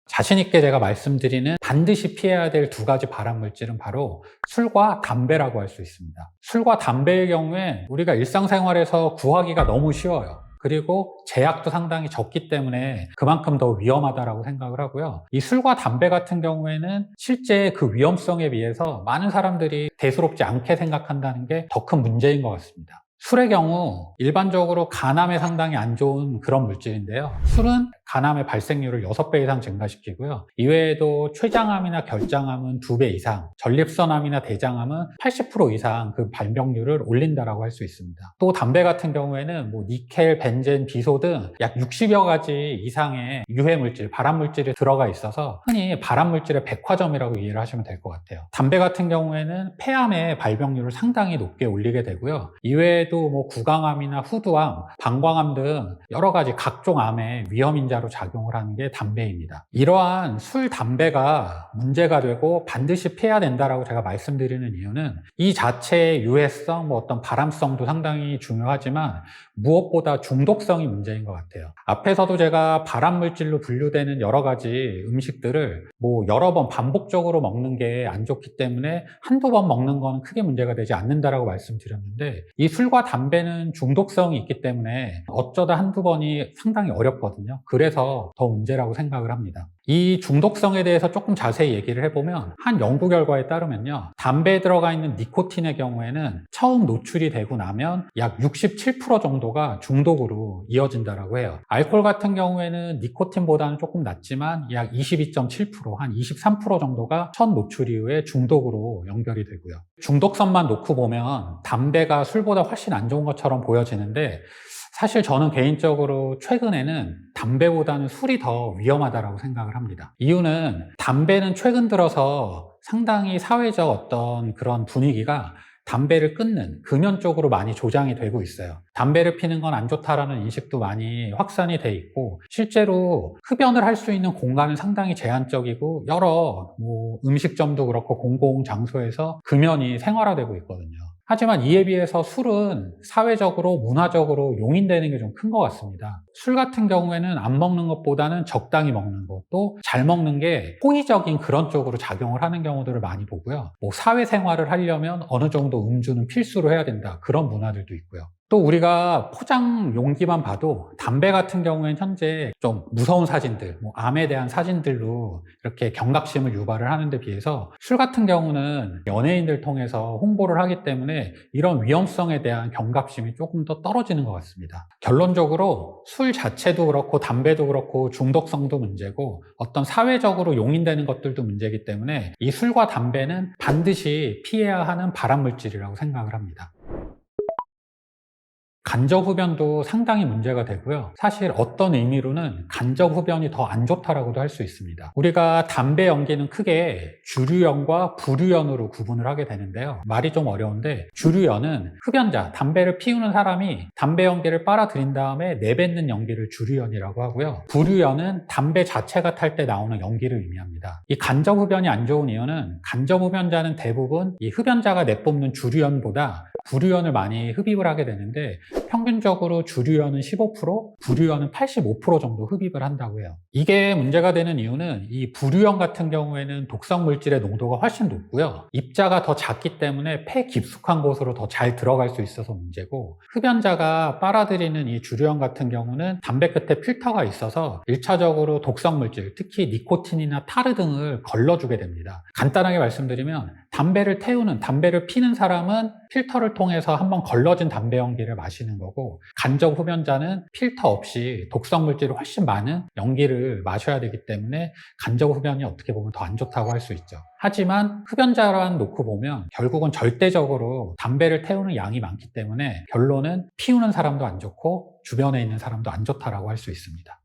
자신 있게 제가 말씀드리는 반드시 피해야 될 두 가지 발암물질은 바로 술과 담배라고 할 수 있습니다. 술과 담배의 경우에 우리가 일상생활에서 구하기가 너무 쉬워요. 그리고 제약도 상당히 적기 때문에 그만큼 더 위험하다고 생각을 하고요. 이 술과 담배 같은 경우에는 실제 그 위험성에 비해서 많은 사람들이 대수롭지 않게 생각한다는 게 더 큰 문제인 것 같습니다. 술의 경우 일반적으로 간암에 상당히 안 좋은 그런 물질인데요. 술은 간암의 발생률을 6배 이상 증가시키고요. 이외에도 췌장암이나 결장암은 2배 이상, 전립선암이나 대장암은 80% 이상 그 발병률을 올린다라고 할 수 있습니다. 또 담배 같은 경우에는 니켈, 벤젠, 비소 등 약 60여 가지 이상의 유해물질, 발암물질이 들어가 있어서 흔히 발암물질의 백화점이라고 이해를 하시면 될 것 같아요. 담배 같은 경우에는 폐암의 발병률을 상당히 높게 올리게 되고요. 이외에도 구강암이나 후두암, 방광암 등 여러 가지 각종 암의 위험인자로 작용을 하는 게 담배입니다. 이러한 술, 담배가 문제가 되고 반드시 피해야 된다라고 제가 말씀드리는 이유는 이 자체의 유해성, 어떤 발암성도 상당히 중요하지만 무엇보다 중독성이 문제인 것 같아요. 앞에서도 제가 발암물질로 분류되는 여러 가지 음식들을 여러 번 반복적으로 먹는 게 안 좋기 때문에 한두 번 먹는 건 크게 문제가 되지 않는다라고 말씀드렸는데 이 술과 담배는 중독성이 있기 때문에 어쩌다 한두 번이 상당히 어렵거든요. 그래서 더 문제라고 생각을 합니다. 이 중독성에 대해서 조금 자세히 얘기를 해보면 한 연구 결과에 따르면요. 담배에 들어가 있는 니코틴의 경우에는 처음 노출이 되고 나면 약 67% 정도가 중독으로 이어진다라고 해요. 알코올 같은 경우에는 니코틴보다는 조금 낮지만 약 22.7%, 한 23% 정도가 첫 노출 이후에 중독으로 연결이 되고요. 중독성만 놓고 보면 담배가 술보다 훨씬 안 좋은 것처럼 보여지는데 사실 저는 개인적으로 최근에는 담배보다는 술이 더 위험하다고 생각을 합니다. 이유는 담배는 최근 들어서 상당히 사회적 어떤 그런 분위기가 담배를 끊는 금연 쪽으로 많이 조장이 되고 있어요. 담배를 피는 건 안 좋다라는 인식도 많이 확산이 돼 있고 실제로 흡연을 할 수 있는 공간은 상당히 제한적이고 여러 음식점도 그렇고 공공장소에서 금연이 생활화되고 있거든요. 하지만 이에 비해서 술은 사회적으로 문화적으로 용인되는 게 좀 큰 것 같습니다. 술 같은 경우에는 안 먹는 것보다는 적당히 먹는 것, 또 잘 먹는 게 호의적인 그런 쪽으로 작용을 하는 경우들을 많이 보고요. 사회생활을 하려면 어느 정도 음주는 필수로 해야 된다, 그런 문화들도 있고요. 또 우리가 포장 용기만 봐도 담배 같은 경우에는 현재 좀 무서운 사진들, 암에 대한 사진들로 이렇게 경각심을 유발을 하는 데 비해서 술 같은 경우는 연예인들 통해서 홍보를 하기 때문에 이런 위험성에 대한 경각심이 조금 더 떨어지는 것 같습니다. 결론적으로 술 자체도 그렇고 담배도 그렇고 중독성도 문제고 어떤 사회적으로 용인되는 것들도 문제이기 때문에 이 술과 담배는 반드시 피해야 하는 발암물질이라고 생각을 합니다. 간접 흡연도 상당히 문제가 되고요. 사실 어떤 의미로는 간접 흡연이 더 안 좋다라고도 할 수 있습니다. 우리가 담배 연기는 크게 주류연과 부류연으로 구분을 하게 되는데요. 말이 좀 어려운데 주류연은 흡연자, 담배를 피우는 사람이 담배 연기를 빨아들인 다음에 내뱉는 연기를 주류연이라고 하고요. 부류연은 담배 자체가 탈 때 나오는 연기를 의미합니다. 이 간접 흡연이 안 좋은 이유는 간접 흡연자는 대부분 이 흡연자가 내뿜는 주류연보다 부류연을 많이 흡입을 하게 되는데 평균적으로 주류연은 15%, 부류연은 85% 정도 흡입을 한다고 해요. 이게 문제가 되는 이유는 이 부류연 같은 경우에는 독성 물질의 농도가 훨씬 높고요. 입자가 더 작기 때문에 폐 깊숙한 곳으로 더 잘 들어갈 수 있어서 문제고, 흡연자가 빨아들이는 이 주류연 같은 경우는 담배 끝에 필터가 있어서 1차적으로 독성 물질, 특히 니코틴이나 타르 등을 걸러주게 됩니다. 간단하게 말씀드리면 담배를 피는 사람은 필터를 통해서 한번 걸러진 담배 연기를 마시는 거고, 간접 흡연자는 필터 없이 독성 물질이 훨씬 많은 연기를 마셔야 되기 때문에 간접 흡연이 어떻게 보면 더 안 좋다고 할 수 있죠. 하지만 흡연자만 놓고 보면 결국은 절대적으로 담배를 태우는 양이 많기 때문에 결론은 피우는 사람도 안 좋고 주변에 있는 사람도 안 좋다라고 할 수 있습니다.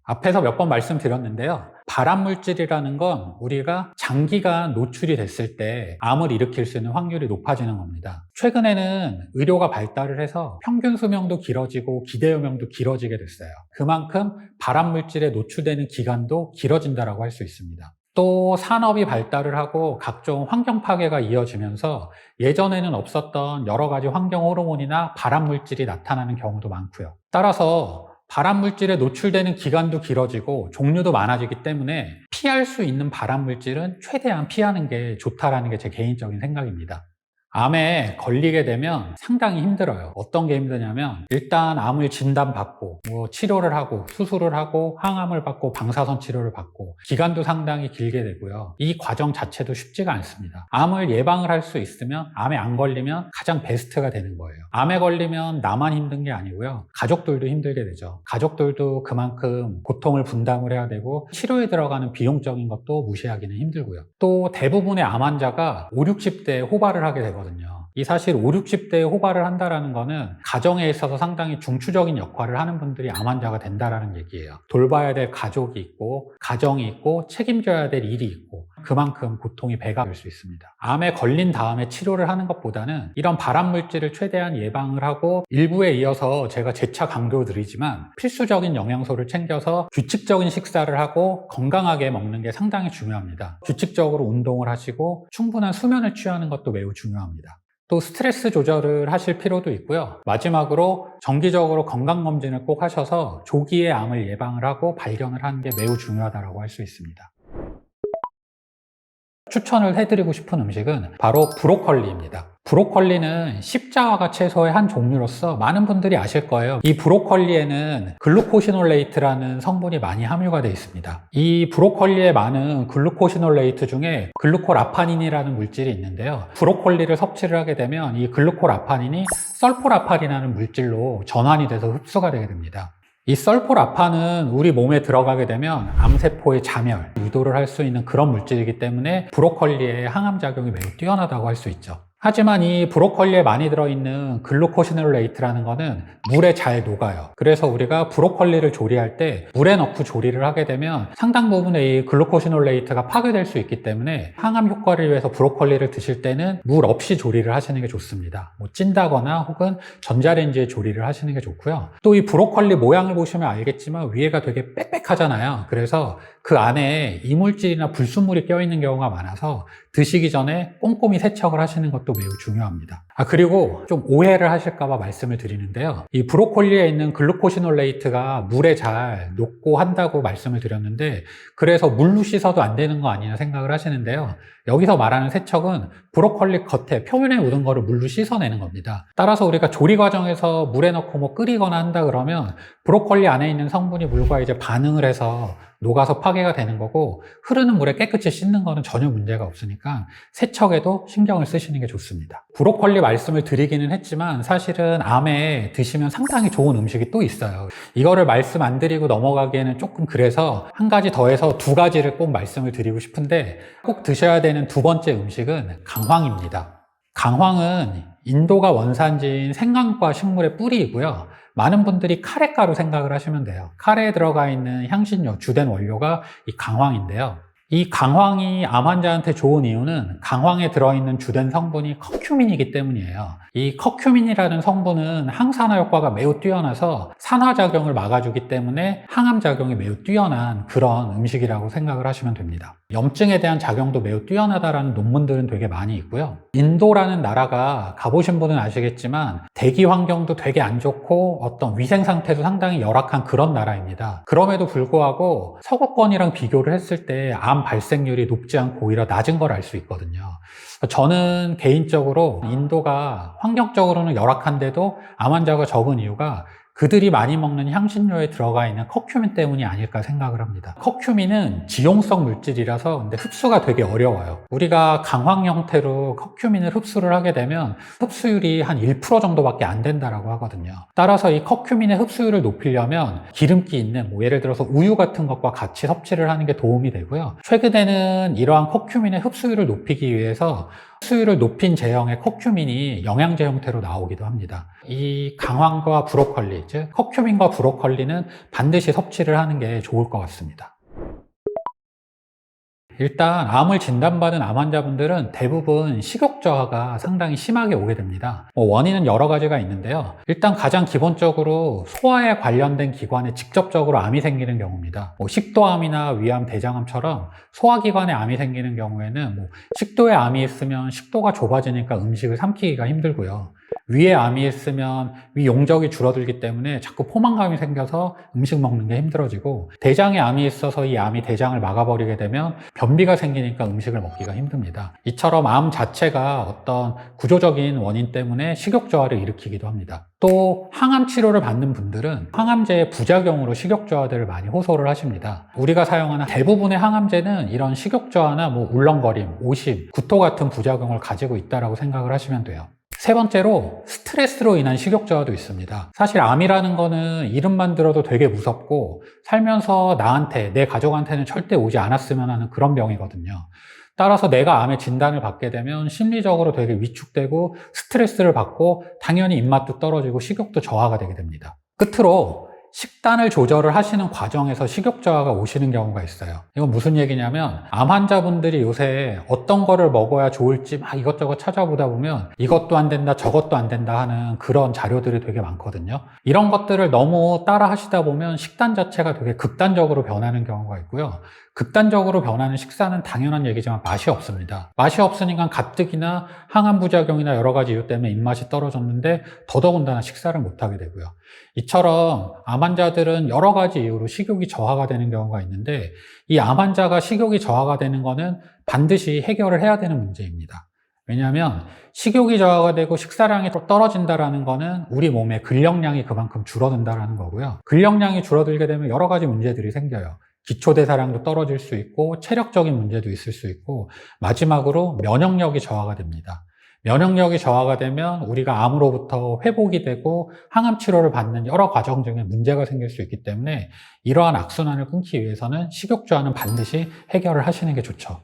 앞에서 몇 번 말씀드렸는데요. 발암물질이라는 건 우리가 장기간 노출이 됐을 때 암을 일으킬 수 있는 확률이 높아지는 겁니다. 최근에는 의료가 발달을 해서 평균 수명도 길어지고 기대 수명도 길어지게 됐어요. 그만큼 발암물질에 노출되는 기간도 길어진다고 할 수 있습니다. 또 산업이 발달을 하고 각종 환경 파괴가 이어지면서 예전에는 없었던 여러 가지 환경 호르몬이나 발암물질이 나타나는 경우도 많고요. 따라서 발암물질에 노출되는 기간도 길어지고 종류도 많아지기 때문에 피할 수 있는 발암물질은 최대한 피하는 게 좋다라는 게 제 개인적인 생각입니다. 암에 걸리게 되면 상당히 힘들어요. 어떤 게 힘드냐면 일단 암을 진단받고 치료를 하고 수술을 하고 항암을 받고 방사선 치료를 받고 기간도 상당히 길게 되고요. 이 과정 자체도 쉽지가 않습니다. 암을 예방을 할 수 있으면 암에 안 걸리면 가장 베스트가 되는 거예요. 암에 걸리면 나만 힘든 게 아니고요. 가족들도 힘들게 되죠. 가족들도 그만큼 고통을 분담을 해야 되고 치료에 들어가는 비용적인 것도 무시하기는 힘들고요. 또 대부분의 암 환자가 5, 60대에 호발을 하게 되거든요. 이 사실 5, 60대에 호발을 한다는 거는 가정에 있어서 상당히 중추적인 역할을 하는 분들이 암 환자가 된다는 얘기예요. 돌봐야 될 가족이 있고 가정이 있고 책임져야 될 일이 있고 그만큼 고통이 배가 될 수 있습니다. 암에 걸린 다음에 치료를 하는 것보다는 이런 발암물질을 최대한 예방을 하고 일부에 이어서 제가 재차 강조드리지만 필수적인 영양소를 챙겨서 규칙적인 식사를 하고 건강하게 먹는 게 상당히 중요합니다. 규칙적으로 운동을 하시고 충분한 수면을 취하는 것도 매우 중요합니다. 또 스트레스 조절을 하실 필요도 있고요. 마지막으로 정기적으로 건강검진을 꼭 하셔서 조기에 암을 예방을 하고 발견을 하는 게 매우 중요하다고 할 수 있습니다. 추천을 해드리고 싶은 음식은 바로 브로콜리입니다. 브로콜리는 십자화가 채소의 한 종류로서 많은 분들이 아실 거예요. 이 브로콜리에는 글루코시놀레이트라는 성분이 많이 함유가 되어 있습니다. 이 브로콜리에 많은 글루코시놀레이트 중에 글루코라파닌이라는 물질이 있는데요. 브로콜리를 섭취를 하게 되면 이 글루코라파닌이 설포라파닌이라는 물질로 전환이 돼서 흡수가 되게 됩니다. 이 설포라파는 우리 몸에 들어가게 되면 암세포의 자멸, 유도를 할 수 있는 그런 물질이기 때문에 브로콜리의 항암작용이 매우 뛰어나다고 할 수 있죠. 하지만 이 브로콜리에 많이 들어있는 글루코시놀레이트라는 거는 물에 잘 녹아요. 그래서 우리가 브로콜리를 조리할 때 물에 넣고 조리를 하게 되면 상당 부분의 이 글루코시놀레이트가 파괴될 수 있기 때문에 항암 효과를 위해서 브로콜리를 드실 때는 물 없이 조리를 하시는 게 좋습니다. 찐다거나 혹은 전자레인지에 조리를 하시는 게 좋고요. 또 이 브로콜리 모양을 보시면 알겠지만 위에가 되게 빽빽하잖아요. 그래서 그 안에 이물질이나 불순물이 껴있는 경우가 많아서 드시기 전에 꼼꼼히 세척을 하시는 것도 매우 중요합니다. 그리고 좀 오해를 하실까봐 말씀을 드리는데요. 이 브로콜리에 있는 글루코시놀레이트가 물에 잘 녹고 한다고 말씀을 드렸는데 그래서 물로 씻어도 안 되는 거 아니냐 생각을 하시는데요. 여기서 말하는 세척은 브로콜리 겉에 표면에 묻은 거를 물로 씻어내는 겁니다. 따라서 우리가 조리 과정에서 물에 넣고 끓이거나 한다 그러면 브로콜리 안에 있는 성분이 물과 이제 반응을 해서 녹아서 파괴가 되는 거고 흐르는 물에 깨끗이 씻는 거는 전혀 문제가 없으니까 세척에도 신경을 쓰시는 게 좋습니다. 브로콜리 말씀을 드리기는 했지만 사실은 암에 드시면 상당히 좋은 음식이 또 있어요. 이거를 말씀 안 드리고 넘어가기에는 조금 그래서 한 가지 더해서 두 가지를 꼭 말씀을 드리고 싶은데 꼭 드셔야 되는 두 번째 음식은 강황입니다. 강황은 인도가 원산지인 생강과 식물의 뿌리이고요. 많은 분들이 카레가루 생각을 하시면 돼요. 카레에 들어가 있는 향신료, 주된 원료가 이 강황인데요. 이 강황이 암 환자한테 좋은 이유는 강황에 들어있는 주된 성분이 커큐민이기 때문이에요. 이 커큐민이라는 성분은 항산화 효과가 매우 뛰어나서 산화작용을 막아주기 때문에 항암작용이 매우 뛰어난 그런 음식이라고 생각을 하시면 됩니다. 염증에 대한 작용도 매우 뛰어나다라는 논문들은 되게 많이 있고요. 인도라는 나라가 가보신 분은 아시겠지만 대기 환경도 되게 안 좋고 어떤 위생 상태도 상당히 열악한 그런 나라입니다. 그럼에도 불구하고 서구권이랑 비교를 했을 때 암 발생률이 높지 않고 오히려 낮은 걸 알 수 있거든요. 저는 개인적으로 인도가 환경적으로는 열악한데도 암 환자가 적은 이유가 그들이 많이 먹는 향신료에 들어가 있는 커큐민 때문이 아닐까 생각을 합니다. 커큐민은 지용성 물질이라서 근데 흡수가 되게 어려워요. 우리가 강황 형태로 커큐민을 흡수를 하게 되면 흡수율이 한 1% 정도밖에 안 된다라고 하거든요. 따라서 이 커큐민의 흡수율을 높이려면 기름기 있는 예를 들어서 우유 같은 것과 같이 섭취를 하는 게 도움이 되고요. 최근에는 이러한 커큐민의 흡수율을 높이기 위해서 흡수율을 높인 제형의 커큐민이 영양제 형태로 나오기도 합니다. 이 강황과 브로콜리, 즉 커큐민과 브로콜리는 반드시 섭취를 하는 게 좋을 것 같습니다. 일단 암을 진단받은 암 환자분들은 대부분 식욕 저하가 상당히 심하게 오게 됩니다. 원인은 여러 가지가 있는데요. 일단 가장 기본적으로 소화에 관련된 기관에 직접적으로 암이 생기는 경우입니다. 식도암이나 위암, 대장암처럼 소화기관에 암이 생기는 경우에는 식도에 암이 있으면 식도가 좁아지니까 음식을 삼키기가 힘들고요. 위에 암이 있으면 위 용적이 줄어들기 때문에 자꾸 포만감이 생겨서 음식 먹는 게 힘들어지고, 대장에 암이 있어서 이 암이 대장을 막아버리게 되면 변비가 생기니까 음식을 먹기가 힘듭니다. 이처럼 암 자체가 어떤 구조적인 원인 때문에 식욕 저하를 일으키기도 합니다. 또 항암 치료를 받는 분들은 항암제의 부작용으로 식욕 저하들을 많이 호소를 하십니다. 우리가 사용하는 대부분의 항암제는 이런 식욕 저하나 울렁거림, 오심, 구토 같은 부작용을 가지고 있다고 생각을 하시면 돼요. 세 번째로 스트레스로 인한 식욕 저하도 있습니다. 사실 암이라는 거는 이름만 들어도 되게 무섭고 살면서 나한테, 내 가족한테는 절대 오지 않았으면 하는 그런 병이거든요. 따라서 내가 암의 진단을 받게 되면 심리적으로 되게 위축되고 스트레스를 받고 당연히 입맛도 떨어지고 식욕도 저하가 되게 됩니다. 끝으로 식단을 조절을 하시는 과정에서 식욕 저하가 오시는 경우가 있어요. 이건 무슨 얘기냐면 암 환자분들이 요새 어떤 거를 먹어야 좋을지 막 이것저것 찾아보다 보면 이것도 안 된다 저것도 안 된다 하는 그런 자료들이 되게 많거든요. 이런 것들을 너무 따라 하시다 보면 식단 자체가 되게 극단적으로 변하는 경우가 있고요. 극단적으로 변하는 식사는 당연한 얘기지만 맛이 없습니다. 맛이 없으니까 가뜩이나 항암 부작용이나 여러 가지 이유 때문에 입맛이 떨어졌는데 더더군다나 식사를 못하게 되고요. 이처럼 암 환자들은 여러 가지 이유로 식욕이 저하가 되는 경우가 있는데, 이 암 환자가 식욕이 저하가 되는 거는 반드시 해결을 해야 되는 문제입니다. 왜냐하면 식욕이 저하가 되고 식사량이 떨어진다는 거는 우리 몸의 근력량이 그만큼 줄어든다는 거고요. 근력량이 줄어들게 되면 여러 가지 문제들이 생겨요. 기초대사량도 떨어질 수 있고 체력적인 문제도 있을 수 있고, 마지막으로 면역력이 저하가 됩니다. 면역력이 저하가 되면 우리가 암으로부터 회복이 되고 항암 치료를 받는 여러 과정 중에 문제가 생길 수 있기 때문에 이러한 악순환을 끊기 위해서는 식욕 저하는 반드시 해결을 하시는 게 좋죠.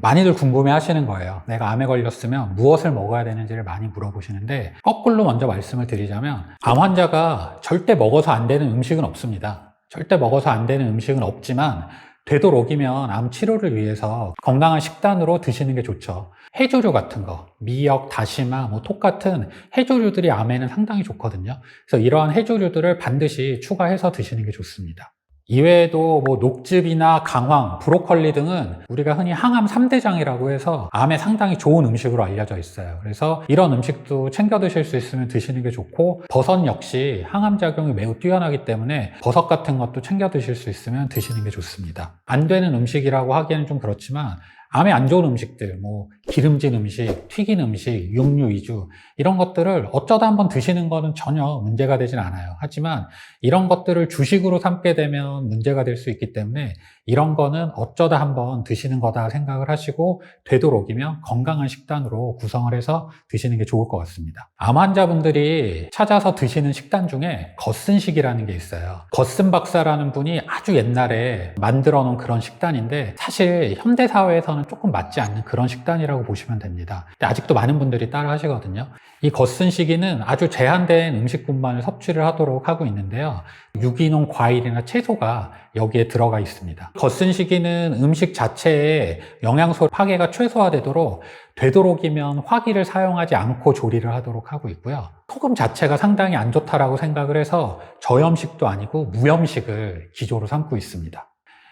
많이들 궁금해 하시는 거예요. 내가 암에 걸렸으면 무엇을 먹어야 되는지를 많이 물어보시는데, 거꾸로 먼저 말씀을 드리자면 암 환자가 절대 먹어서 안 되는 음식은 없습니다. 절대 먹어서 안 되는 음식은 없지만 되도록이면 암 치료를 위해서 건강한 식단으로 드시는 게 좋죠. 해조류 같은 거, 미역, 다시마, 톡 같은 해조류들이 암에는 상당히 좋거든요. 그래서 이러한 해조류들을 반드시 추가해서 드시는 게 좋습니다. 이외에도 녹즙이나 강황, 브로콜리 등은 우리가 흔히 항암 3대장이라고 해서 암에 상당히 좋은 음식으로 알려져 있어요. 그래서 이런 음식도 챙겨 드실 수 있으면 드시는 게 좋고, 버섯 역시 항암 작용이 매우 뛰어나기 때문에 버섯 같은 것도 챙겨 드실 수 있으면 드시는 게 좋습니다. 안 되는 음식이라고 하기에는 좀 그렇지만 암에 안 좋은 음식들, 기름진 음식, 튀긴 음식, 육류 위주 이런 것들을 어쩌다 한번 드시는 거는 전혀 문제가 되진 않아요. 하지만 이런 것들을 주식으로 삼게 되면 문제가 될 수 있기 때문에 이런 거는 어쩌다 한번 드시는 거다 생각을 하시고 되도록이면 건강한 식단으로 구성을 해서 드시는 게 좋을 것 같습니다. 암 환자분들이 찾아서 드시는 식단 중에 겉순식이라는 게 있어요. 겉순 박사라는 분이 아주 옛날에 만들어 놓은 그런 식단인데, 사실 현대사회에서는 조금 맞지 않는 그런 식단이라고 보시면 됩니다. 근데 아직도 많은 분들이 따라 하시거든요. 이 겉순식이는 아주 제한된 음식뿐만을 섭취를 하도록 하고 있는데요. 유기농 과일이나 채소가 여기에 들어가 있습니다. 겉순식이는 음식 자체에 영양소 파괴가 최소화되도록 되도록이면 화기를 사용하지 않고 조리를 하도록 하고 있고요. 소금 자체가 상당히 안 좋다라고 생각을 해서 저염식도 아니고 무염식을 기조로 삼고 있습니다.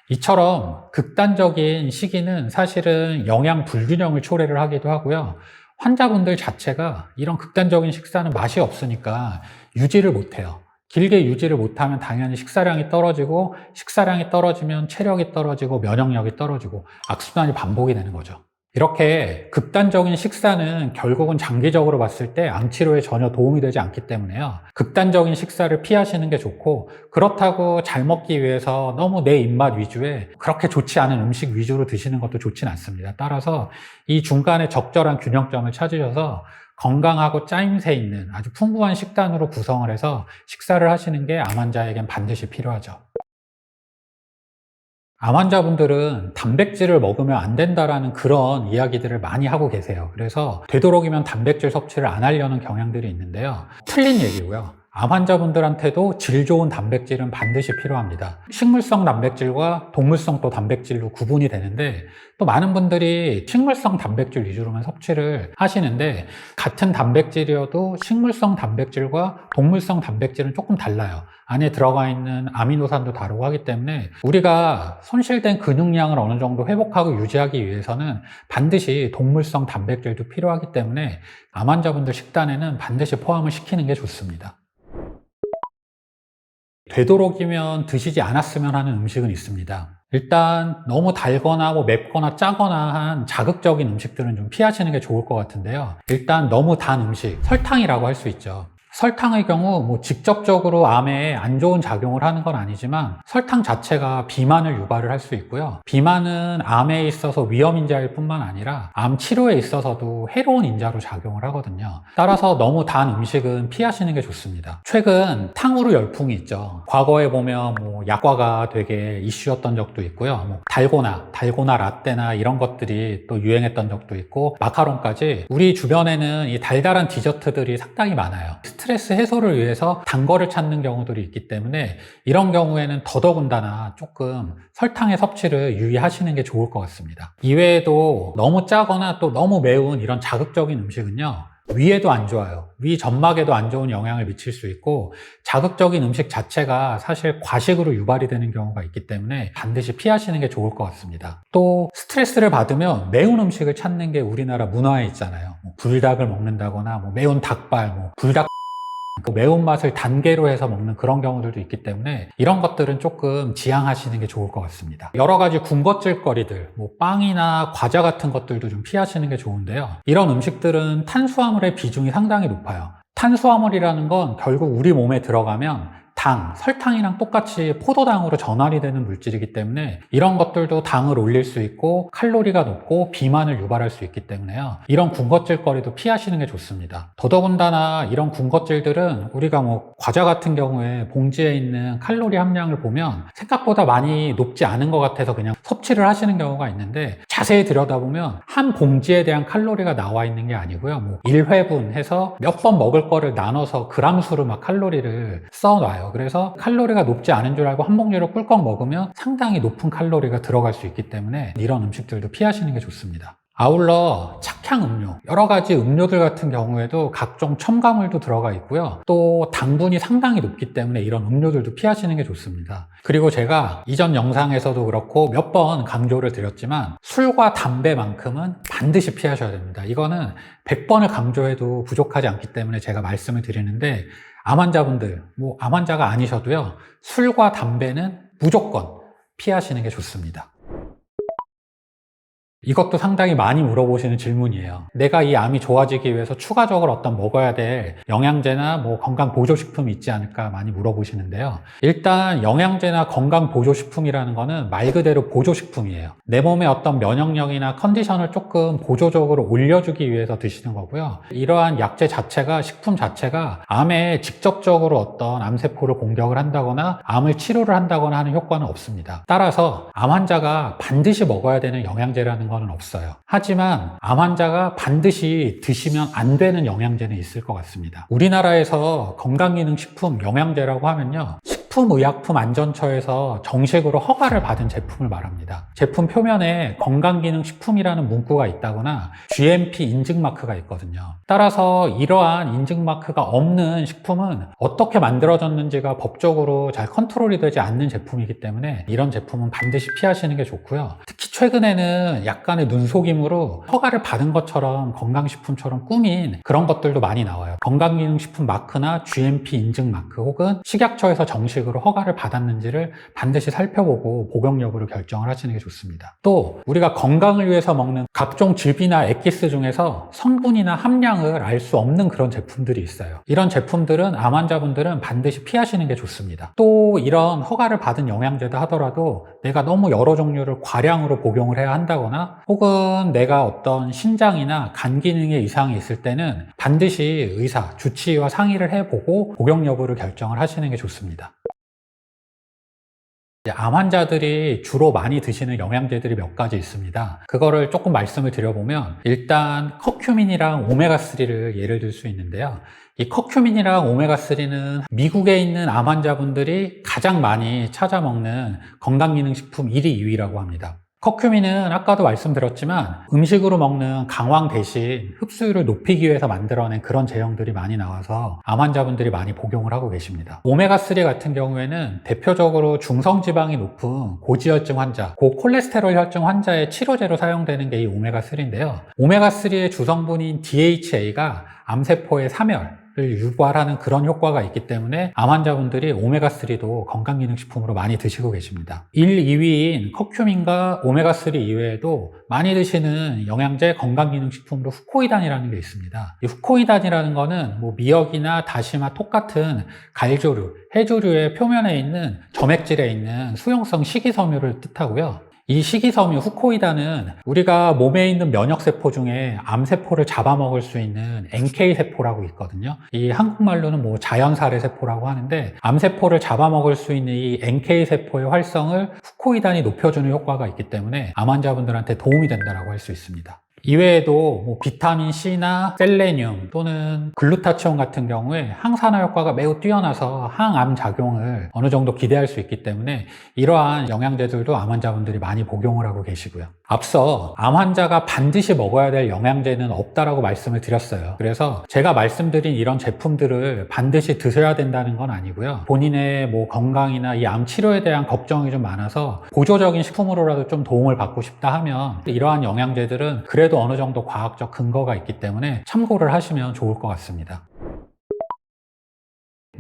이처럼 극단적인 시기는 사실은 영양 불균형을 초래를 하기도 하고요. 환자분들 자체가 이런 극단적인 식사는 맛이 없으니까 유지를 못해요. 길게 유지를 못하면 당연히 식사량이 떨어지고, 식사량이 떨어지면 체력이 떨어지고 면역력이 떨어지고 악순환이 반복이 되는 거죠. 이렇게 극단적인 식사는 결국은 장기적으로 봤을 때 암 치료에 전혀 도움이 되지 않기 때문에요. 극단적인 식사를 피하시는 게 좋고, 그렇다고 잘 먹기 위해서 너무 내 입맛 위주의 그렇게 좋지 않은 음식 위주로 드시는 것도 좋진 않습니다. 따라서 이 중간에 적절한 균형점을 찾으셔서 건강하고 짜임새 있는 아주 풍부한 식단으로 구성을 해서 식사를 하시는 게 암 환자에겐 반드시 필요하죠. 암 환자분들은 단백질을 먹으면 안 된다라는 그런 이야기들을 많이 하고 계세요. 그래서 되도록이면 단백질 섭취를 안 하려는 경향들이 있는데요. 틀린 얘기고요. 암 환자분들한테도 질 좋은 단백질은 반드시 필요합니다. 식물성 단백질과 동물성 또 단백질로 구분이 되는데, 또 많은 분들이 식물성 단백질 위주로만 섭취를 하시는데, 같은 단백질이어도 식물성 단백질과 동물성 단백질은 조금 달라요. 안에 들어가 있는 아미노산도 다르고 하기 때문에 우리가 손실된 근육량을 어느 정도 회복하고 유지하기 위해서는 반드시 동물성 단백질도 필요하기 때문에 암 환자분들 식단에는 반드시 포함을 시키는 게 좋습니다. 되도록이면 드시지 않았으면 하는 음식은 있습니다. 일단 너무 달거나 맵거나 짜거나 한 자극적인 음식들은 좀 피하시는 게 좋을 것 같은데요. 일단 너무 단 음식, 설탕이라고 할 수 있죠. 설탕의 경우 직접적으로 암에 안 좋은 작용을 하는 건 아니지만 설탕 자체가 비만을 유발을 할 수 있고요. 비만은 암에 있어서 위험 인자일 뿐만 아니라 암 치료에 있어서도 해로운 인자로 작용을 하거든요. 따라서 너무 단 음식은 피하시는 게 좋습니다. 최근 탕후루 열풍이 있죠. 과거에 보면 약과가 되게 이슈였던 적도 있고요. 달고나 라떼나 이런 것들이 또 유행했던 적도 있고, 마카롱까지 우리 주변에는 이 달달한 디저트들이 상당히 많아요. 스트레스 해소를 위해서 단 거를 찾는 경우들이 있기 때문에 이런 경우에는 더더군다나 조금 설탕의 섭취를 유의하시는 게 좋을 것 같습니다. 이외에도 너무 짜거나 또 너무 매운 이런 자극적인 음식은요, 위에도 안 좋아요. 위 점막에도 안 좋은 영향을 미칠 수 있고, 자극적인 음식 자체가 사실 과식으로 유발이 되는 경우가 있기 때문에 반드시 피하시는 게 좋을 것 같습니다. 또 스트레스를 받으면 매운 음식을 찾는 게 우리나라 문화에 있잖아요. 불닭을 먹는다거나 매운 닭발, 불닭 그 매운맛을 단계로 해서 먹는 그런 경우들도 있기 때문에 이런 것들은 조금 지양하시는 게 좋을 것 같습니다. 여러 가지 군것질거리들, 빵이나 과자 같은 것들도 좀 피하시는 게 좋은데요. 이런 음식들은 탄수화물의 비중이 상당히 높아요. 탄수화물이라는 건 결국 우리 몸에 들어가면 설탕이랑 똑같이 포도당으로 전환이 되는 물질이기 때문에 이런 것들도 당을 올릴 수 있고 칼로리가 높고 비만을 유발할 수 있기 때문에요. 이런 군것질거리도 피하시는 게 좋습니다. 더더군다나 이런 군것질들은 우리가 과자 같은 경우에 봉지에 있는 칼로리 함량을 보면 생각보다 많이 높지 않은 것 같아서 그냥 섭취를 하시는 경우가 있는데, 자세히 들여다보면 한 봉지에 대한 칼로리가 나와 있는 게 아니고요. 1회분 해서 몇 번 먹을 거를 나눠서 그람수로 칼로리를 써놔요. 그래서 칼로리가 높지 않은 줄 알고 한 봉지를 꿀꺽 먹으면 상당히 높은 칼로리가 들어갈 수 있기 때문에 이런 음식들도 피하시는 게 좋습니다. 아울러 착향 음료, 여러 가지 음료들 같은 경우에도 각종 첨가물도 들어가 있고요. 또 당분이 상당히 높기 때문에 이런 음료들도 피하시는 게 좋습니다. 그리고 제가 이전 영상에서도 그렇고 몇 번 강조를 드렸지만 술과 담배만큼은 반드시 피하셔야 됩니다. 이거는 100번을 강조해도 부족하지 않기 때문에 제가 말씀을 드리는데, 암 환자분들, 암 환자가 아니셔도요, 술과 담배는 무조건 피하시는 게 좋습니다. 이것도 상당히 많이 물어보시는 질문이에요. 내가 이 암이 좋아지기 위해서 추가적으로 어떤 먹어야 될 영양제나 건강 보조식품이 있지 않을까 많이 물어보시는데요. 일단 영양제나 건강 보조식품이라는 거는 말 그대로 보조식품이에요. 내 몸의 어떤 면역력이나 컨디션을 조금 보조적으로 올려주기 위해서 드시는 거고요. 이러한 약제 자체가, 식품 자체가 암에 직접적으로 어떤 암세포를 공격을 한다거나 암을 치료를 한다거나 하는 효과는 없습니다. 따라서 암 환자가 반드시 먹어야 되는 영양제라는 거는 없어요. 하지만 암 환자가 반드시 드시면 안 되는 영양제는 있을 것 같습니다. 우리나라에서 건강기능식품 영양제라고 하면요, 식품의약품안전처에서 정식으로 허가를 받은 제품을 말합니다. 제품 표면에 건강기능식품이라는 문구가 있다거나 GMP 인증 마크가 있거든요. 따라서 이러한 인증 마크가 없는 식품은 어떻게 만들어졌는지가 법적으로 잘 컨트롤이 되지 않는 제품이기 때문에 이런 제품은 반드시 피하시는 게 좋고요. 특히 최근에는 약간의 눈속임으로 허가를 받은 것처럼 건강식품처럼 꾸민 그런 것들도 많이 나와요. 건강기능식품 마크나 GMP 인증 마크 혹은 식약처에서 정식으로 허가를 받았는지를 반드시 살펴보고 복용 여부를 결정을 하시는 게 좋습니다. 또 우리가 건강을 위해서 먹는 각종 즙이나 액기스 중에서 성분이나 함량을 알 수 없는 그런 제품들이 있어요. 이런 제품들은 암 환자분들은 반드시 피하시는 게 좋습니다. 또 이런 허가를 받은 영양제다 하더라도 내가 너무 여러 종류를 과량으로 복용을 해야 한다거나 혹은 내가 어떤 신장이나 간 기능에 이상이 있을 때는 반드시 의사, 주치의와 상의를 해보고 복용 여부를 결정을 하시는 게 좋습니다. 암 환자들이 주로 많이 드시는 영양제들이 몇 가지 있습니다. 그거를 조금 말씀을 드려보면 일단 커큐민이랑 오메가3를 예를 들 수 있는데요. 이 커큐민이랑 오메가3는 미국에 있는 암 환자분들이 가장 많이 찾아 먹는 건강기능식품 1위, 2위라고 합니다. 커큐민은 아까도 말씀드렸지만 음식으로 먹는 강황 대신 흡수율을 높이기 위해서 만들어낸 그런 제형들이 많이 나와서 암 환자분들이 많이 복용을 하고 계십니다. 오메가3 같은 경우에는 대표적으로 중성지방이 높은 고지혈증 환자, 고콜레스테롤 혈증 환자의 치료제로 사용되는 게 이 오메가3인데요. 오메가3의 주성분인 DHA가 암세포의 사멸, 를 유발하는 그런 효과가 있기 때문에 암 환자분들이 오메가3도 건강기능식품으로 많이 드시고 계십니다. 1, 2위인 커큐민과 오메가3 이외에도 많이 드시는 영양제 건강기능식품으로 후코이단이라는 게 있습니다. 이 후코이단이라는 거는 미역이나 다시마, 톡 같은 갈조류, 해조류의 표면에 있는 점액질에 있는 수용성 식이섬유를 뜻하고요. 이 식이섬유 후코이단은 우리가 몸에 있는 면역세포 중에 암세포를 잡아먹을 수 있는 NK세포라고 있거든요. 이 한국말로는 자연살해세포라고 하는데 암세포를 잡아먹을 수 있는 이 NK세포의 활성을 후코이단이 높여주는 효과가 있기 때문에 암 환자분들한테 도움이 된다고 할 수 있습니다. 이외에도 비타민 C나 셀레늄 또는 글루타치온 같은 경우에 항산화 효과가 매우 뛰어나서 항암 작용을 어느 정도 기대할 수 있기 때문에 이러한 영양제들도 암 환자분들이 많이 복용을 하고 계시고요. 앞서 암 환자가 반드시 먹어야 될 영양제는 없다라고 말씀을 드렸어요. 그래서 제가 말씀드린 이런 제품들을 반드시 드셔야 된다는 건 아니고요. 본인의 건강이나 이 암 치료에 대한 걱정이 좀 많아서 보조적인 식품으로라도 좀 도움을 받고 싶다 하면 이러한 영양제들은 그래도 어느 정도 과학적 근거가 있기 때문에 참고를 하시면 좋을 것 같습니다.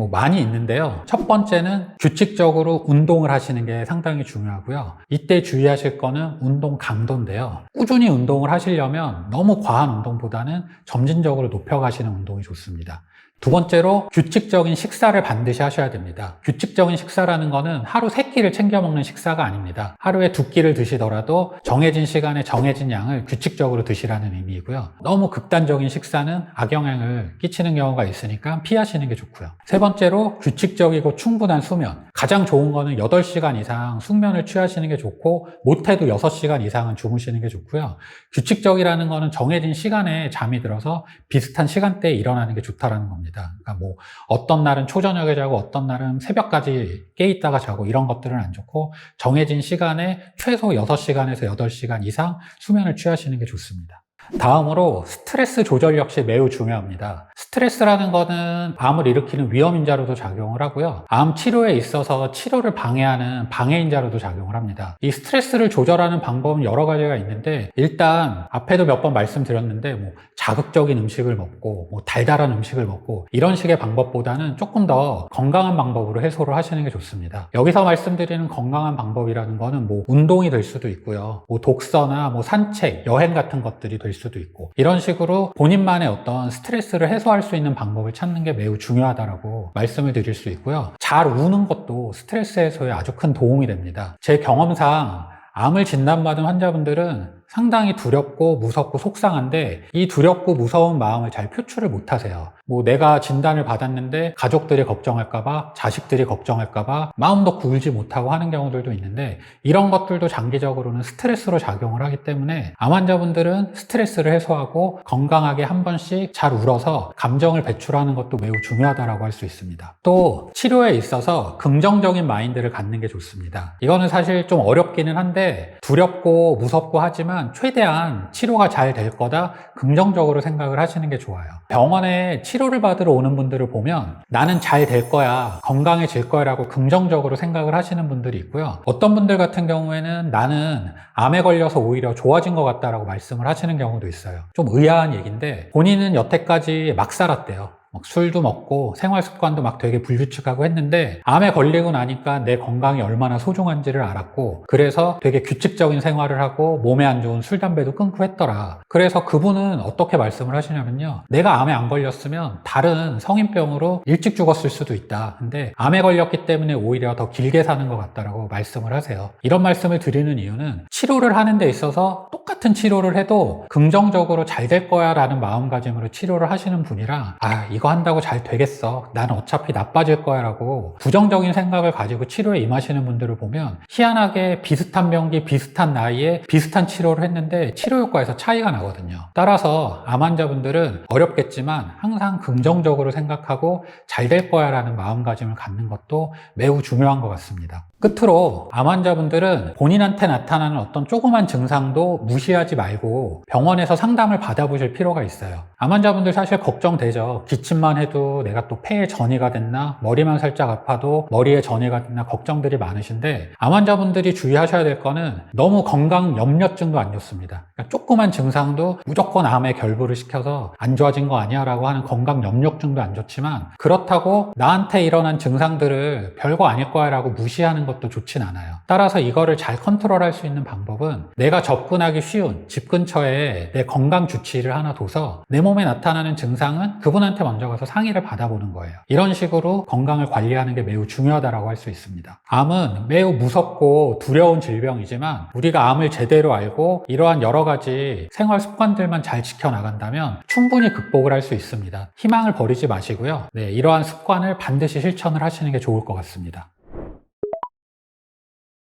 많이 있는데요. 첫 번째는 규칙적으로 운동을 하시는 게 상당히 중요하고요. 이때 주의하실 거는 운동 강도인데요. 꾸준히 운동을 하시려면 너무 과한 운동보다는 점진적으로 높여가시는 운동이 좋습니다. 두 번째로 규칙적인 식사를 반드시 하셔야 됩니다. 규칙적인 식사라는 거는 하루 3끼를 챙겨 먹는 식사가 아닙니다. 하루에 2끼를 드시더라도 정해진 시간에 정해진 양을 규칙적으로 드시라는 의미이고요. 너무 극단적인 식사는 악영향을 끼치는 경우가 있으니까 피하시는 게 좋고요. 세 번째로 규칙적이고 충분한 수면. 가장 좋은 거는 8시간 이상 숙면을 취하시는 게 좋고 못해도 6시간 이상은 주무시는 게 좋고요. 규칙적이라는 거는 정해진 시간에 잠이 들어서 비슷한 시간대에 일어나는 게 좋다라는 겁니다. 그러니까 어떤 날은 초저녁에 자고 어떤 날은 새벽까지 깨 있다가 자고 이런 것들은 안 좋고 정해진 시간에 최소 6시간에서 8시간 이상 수면을 취하시는 게 좋습니다. 다음으로 스트레스 조절 역시 매우 중요합니다. 스트레스라는 거는 암을 일으키는 위험인자로도 작용을 하고요. 암 치료에 있어서 치료를 방해하는 방해인자로도 작용을 합니다. 이 스트레스를 조절하는 방법은 여러 가지가 있는데 일단 앞에도 몇 번 말씀드렸는데 자극적인 음식을 먹고 달달한 음식을 먹고 이런 식의 방법보다는 조금 더 건강한 방법으로 해소를 하시는 게 좋습니다. 여기서 말씀드리는 건강한 방법이라는 거는 운동이 될 수도 있고요. 독서나 산책, 여행 같은 것들이 될 수도 있고 이런 식으로 본인만의 어떤 스트레스를 해소할 수 있는 방법을 찾는 게 매우 중요하다고 말씀을 드릴 수 있고요. 잘 우는 것도 스트레스 해소에 아주 큰 도움이 됩니다. 제 경험상 암을 진단받은 환자분들은 상당히 두렵고 무섭고 속상한데 이 두렵고 무서운 마음을 잘 표출을 못 하세요. 뭐 내가 진단을 받았는데 가족들이 걱정할까봐, 자식들이 걱정할까봐 마음도 굴지 못하고 하는 경우들도 있는데 이런 것들도 장기적으로는 스트레스로 작용을 하기 때문에 암 환자분들은 스트레스를 해소하고 건강하게 한 번씩 잘 울어서 감정을 배출하는 것도 매우 중요하다고 할 수 있습니다. 또 치료에 있어서 긍정적인 마인드를 갖는 게 좋습니다. 이거는 사실 좀 어렵기는 한데 두렵고 무섭고 하지만 최대한 치료가 잘 될 거다 긍정적으로 생각을 하시는 게 좋아요. 병원에 치료를 받으러 오는 분들을 보면 나는 잘 될 거야, 건강해질 거야 라고 긍정적으로 생각을 하시는 분들이 있고요. 어떤 분들 같은 경우에는 나는 암에 걸려서 오히려 좋아진 것 같다라고 말씀을 하시는 경우도 있어요. 좀 의아한 얘기인데 본인은 여태까지 막 살았대요. 막 술도 먹고 생활 습관도 막 되게 불규칙하고 했는데 암에 걸리고 나니까 내 건강이 얼마나 소중한지를 알았고 그래서 되게 규칙적인 생활을 하고 몸에 안 좋은 술, 담배도 끊고 했더라. 그래서 그분은 어떻게 말씀을 하시냐면요. 내가 암에 안 걸렸으면 다른 성인병으로 일찍 죽었을 수도 있다. 근데 암에 걸렸기 때문에 오히려 더 길게 사는 것 같다라고 말씀을 하세요. 이런 말씀을 드리는 이유는 치료를 하는 데 있어서 똑같은 치료를 해도 긍정적으로 잘 될 거야 라는 마음가짐으로 치료를 하시는 분이랑 이거 한다고 잘 되겠어. 나는 어차피 나빠질 거야 라고 부정적인 생각을 가지고 치료에 임하시는 분들을 보면 희한하게 비슷한 병기, 비슷한 나이에 비슷한 치료를 했는데 치료 효과에서 차이가 나거든요. 따라서 암 환자분들은 어렵겠지만 항상 긍정적으로 생각하고 잘 될 거야 라는 마음가짐을 갖는 것도 매우 중요한 것 같습니다. 끝으로 암 환자분들은 본인한테 나타나는 어떤 조그만 증상도 무시하지 말고 병원에서 상담을 받아보실 필요가 있어요. 암 환자분들 사실 걱정되죠. 기침만 해도 내가 또 폐에 전이가 됐나, 머리만 살짝 아파도 머리에 전이가 됐나 걱정들이 많으신데 암 환자분들이 주의하셔야 될 거는 너무 건강 염려증도 안 좋습니다. 그러니까 조그만 증상도 무조건 암에 결부를 시켜서 안 좋아진 거 아니야 라고 하는 건강 염려증도 안 좋지만 그렇다고 나한테 일어난 증상들을 별거 아닐 거야 라고 무시하는 것도 좋진 않아요. 따라서 이거를 잘 컨트롤할 수 있는 방법은 내가 접근하기 쉬운 집 근처에 내 건강 주치의를 하나 둬서 내 몸에 나타나는 증상은 그분한테 먼저 가서 상의를 받아보는 거예요. 이런 식으로 건강을 관리하는 게 매우 중요하다고 할 수 있습니다. 암은 매우 무섭고 두려운 질병이지만 우리가 암을 제대로 알고 이러한 여러 가지 생활 습관들만 잘 지켜나간다면 충분히 극복을 할 수 있습니다. 희망을 버리지 마시고요. 이러한 습관을 반드시 실천을 하시는 게 좋을 것 같습니다.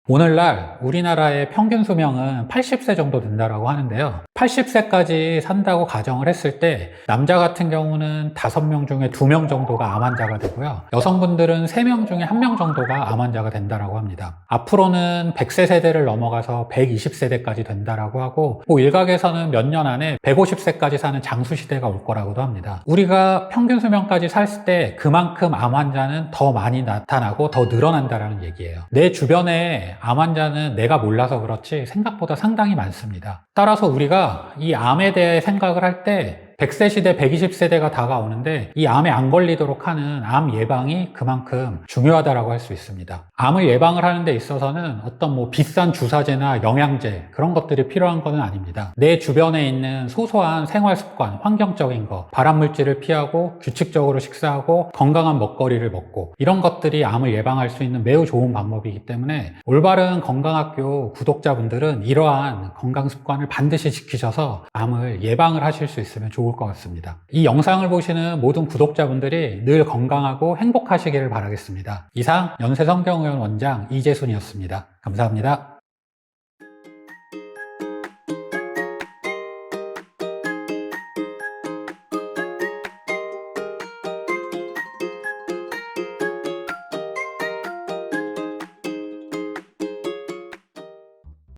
오늘날 우리나라의 평균 수명은 80세 정도 된다고 하는데요. 80세까지 산다고 가정을 했을 때 남자 같은 경우는 5명 중에 2명 정도가 암 환자가 되고요. 여성분들은 3명 중에 1명 정도가 암 환자가 된다고 합니다. 앞으로는 100세 세대를 넘어가서 120세대까지 된다고 하고 일각에서는 몇 년 안에 150세까지 사는 장수 시대가 올 거라고도 합니다. 우리가 평균 수명까지 살 때 그만큼 암 환자는 더 많이 나타나고 더 늘어난다는 얘기예요. 내 주변에 암 환자는 내가 몰라서 그렇지 생각보다 상당히 많습니다. 따라서 우리가 이 암에 대해 생각을 할 때 100세 시대, 120세대가 다가오는데 이 암에 안 걸리도록 하는 암 예방이 그만큼 중요하다고 할 수 있습니다. 암을 예방을 하는 데 있어서는 어떤 비싼 주사제나 영양제 그런 것들이 필요한 건 아닙니다. 내 주변에 있는 소소한 생활 습관, 환경적인 거, 발암물질을 피하고 규칙적으로 식사하고 건강한 먹거리를 먹고 이런 것들이 암을 예방할 수 있는 매우 좋은 방법이기 때문에 올바른 건강학교 구독자분들은 이러한 건강 습관을 반드시 지키셔서 암을 예방을 하실 수 있으면 좋을 것 같습니다. 이 영상을 보시는 모든 구독자분들이 늘 건강하고 행복하시기를 바라겠습니다. 이상 연세성경의원 원장 이재순이었습니다. 감사합니다.